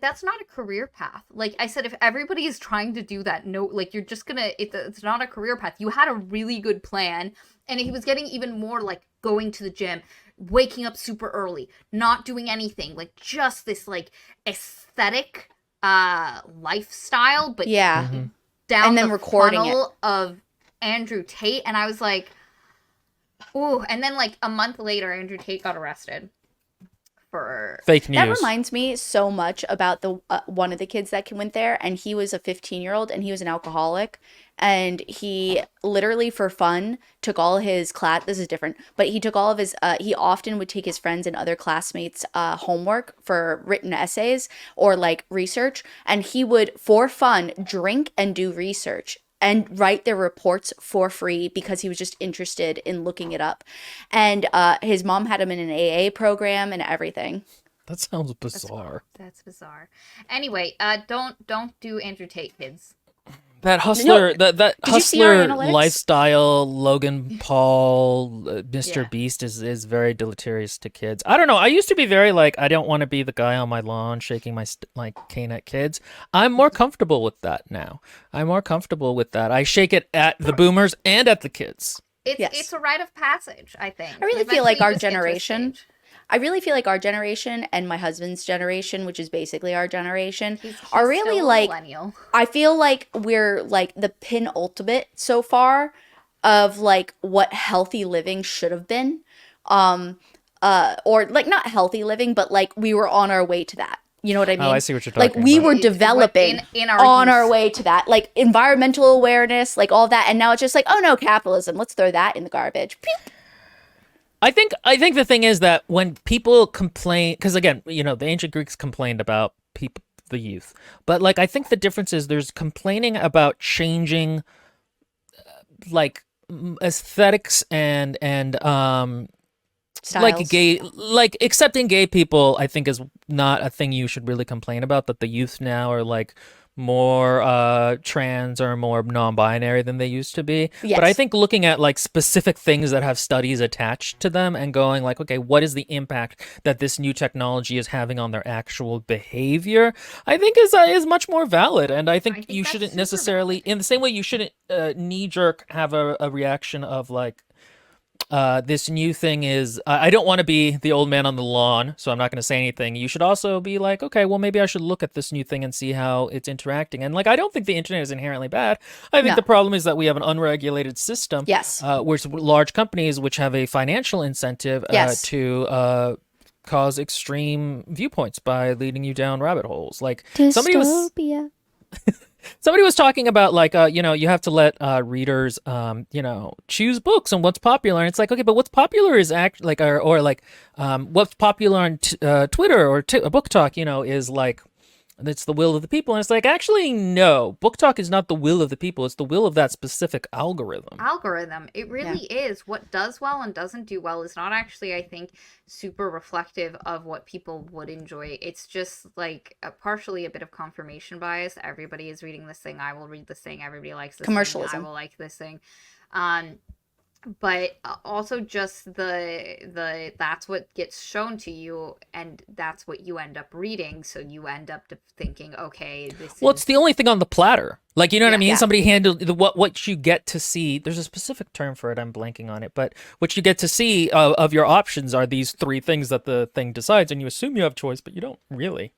that's not a career path. Like I said, if everybody is trying to do that, no, like you're just gonna, it's not a career path. You had a really good plan. And he was getting even more like going to the gym, waking up super early, not doing anything, like just this like aesthetic lifestyle, but yeah, down and then the recording funnel of Andrew Tate. And I was like, ooh. And then like a month later, Andrew Tate got arrested for fake news. That reminds me so much about the one of the kids that went there, and he was a 15-year-old and he was an alcoholic. And he literally, for fun, took all his class. This is different, but he took all of his. He often would take his friends and other classmates' homework for written essays or like research, and he would, for fun, drink and do research and write their reports for free because he was just interested in looking it up. And his mom had him in an AA program and everything. That sounds bizarre. That's bizarre. Anyway, don't do Andrew Tate, kids. That hustler, that hustler analytics? lifestyle, Logan Paul, Mr. Beast is very deleterious to kids. I don't know. I used to be very like, I don't want to be the guy on my lawn shaking my cane at kids. I'm more comfortable with that now. I shake it at the boomers and at the kids. It's a rite of passage, I think. I really feel like our generation, I really feel like our generation and my husband's generation, which is basically our generation, He's are really still a like, millennial. I feel like we're like the penultimate so far of like what healthy living should have been. Or like not healthy living, but like we were on our way to that. You know what I mean? Oh, I see what you're Like talking we about. were It's what developing in our on youth. our way to that, like environmental awareness, like all that, and now it's just like, oh no, capitalism. Let's throw that in the garbage. Pew. I think the thing is that when people complain, because again, you know, the ancient Greeks complained about people, the youth, but like I think the difference is there's complaining about changing, like aesthetics and like Styles. gay, like accepting gay people. I think is not a thing you should really complain about. That the youth now are like more trans or more non-binary than they used to be. Yes. But I think looking at like specific things that have studies attached to them and going like, okay, what is the impact that this new technology is having on their actual behavior, I think is much more valid. And I think you that's shouldn't super necessarily, in the same way you shouldn't knee-jerk have a reaction of like, this new thing is, I don't want to be the old man on the lawn, so I'm not going to say anything. You should also be like, okay, well, maybe I should look at this new thing and see how it's interacting. And like, I don't think the internet is inherently bad. I think No. the problem is that we have an unregulated system. Yes. Where large companies, which have a financial incentive Yes. to cause extreme viewpoints by leading you down rabbit holes. Like Dystopia. somebody was talking about like you know, you have to let readers you know, choose books and what's popular, and it's like, okay, but what's popular is like or like what's popular on Twitter or book talk, you know, is like it's the will of the people. And it's like, actually no, book talk is not the will of the people, it's the will of that specific algorithm. It really is. What does well and doesn't do well is not actually, I think, super reflective of what people would enjoy. It's just like partially a bit of confirmation bias. Everybody is reading this thing, I will read this thing. Everybody likes this Commercialism. thing, I will like this thing. But also just the that's what gets shown to you, and that's what you end up reading. So you end up thinking, okay, this Well, is... it's the only thing on the platter. Like, you know what I mean? Yeah. Somebody handled what you get to see. There's a specific term for it. I'm blanking on it. But what you get to see of your options are these three things that the thing decides, and you assume you have choice, but you don't really.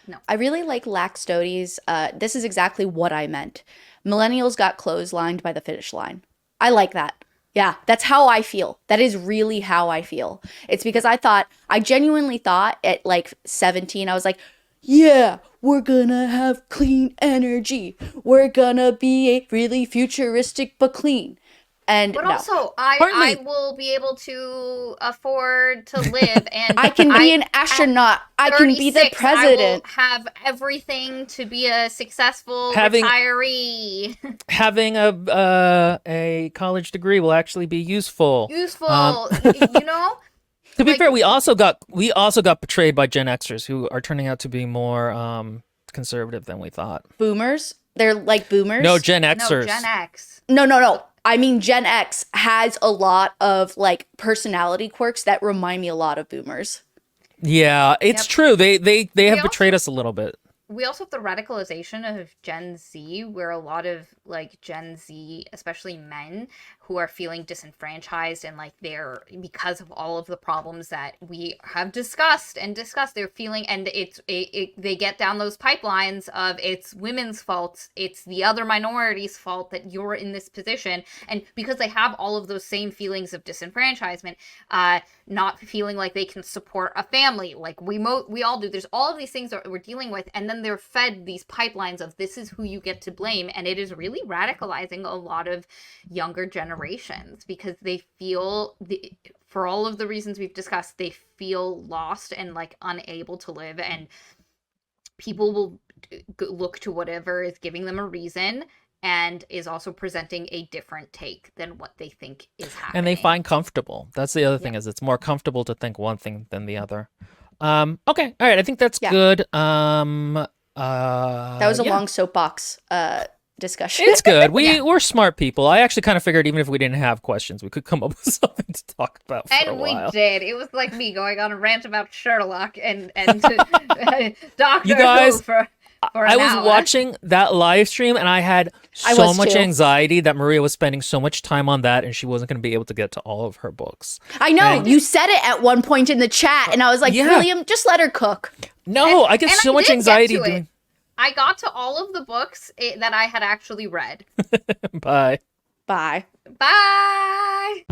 No. I really like Lax Doty's. This is exactly what I meant. Millennials got clotheslined by the finish line. I like that. Yeah, that's how I feel. That is really how I feel. It's because I genuinely thought at like 17, I was like, yeah, we're gonna have clean energy. We're gonna be really futuristic but clean. And But no. also, I Partly- will be able to afford to live, and I can be an astronaut. I can be the 36, president. I will have everything to be a successful Having- retiree. Having a college degree will actually be useful. Useful, you know? To be like- fair, we also got betrayed by Gen Xers who are turning out to be more conservative than we thought. Boomers. They're like boomers. No, Gen No, Xers. Gen X. No. I mean, Gen X has a lot of like personality quirks that remind me a lot of boomers. Yeah, it's Yep. true. They have also- betrayed us a little bit. We also have the radicalization of Gen Z, where a lot of like Gen Z, especially men, who are feeling disenfranchised and like they're, because of all of the problems that we have discussed, they're feeling, and they get down those pipelines of it's women's fault, it's the other minority's fault that you're in this position, and because they have all of those same feelings of disenfranchisement, not feeling like they can support a family like we all do. There's all of these things that we're dealing with, and then they're fed these pipelines of this is who you get to blame, and it is really radicalizing a lot of younger generations because they feel for all of the reasons we've discussed, they feel lost and like unable to live, and people will look to whatever is giving them a reason and is also presenting a different take than what they think is happening. And they find comfortable. That's the other thing, is it's more comfortable to think one thing than the other. Okay. All right. I think that's good. That was a long soapbox discussion. It's good. We're smart people. I actually kind of figured even if we didn't have questions, we could come up with something to talk about for a And while. we did. It was like me going on a rant about Sherlock and Doctor You guys- Who for for I an was hour. watching that live stream and I had so much too. anxiety that Maria was spending so much time on that and she wasn't going to be able to get to all of her books. I know. And- you said it at one point in the chat, and I was like, Yeah. William, just let her cook. No, I get And so I much did get anxiety to it. doing. I got to all of the books that I had actually read. Bye. Bye. Bye.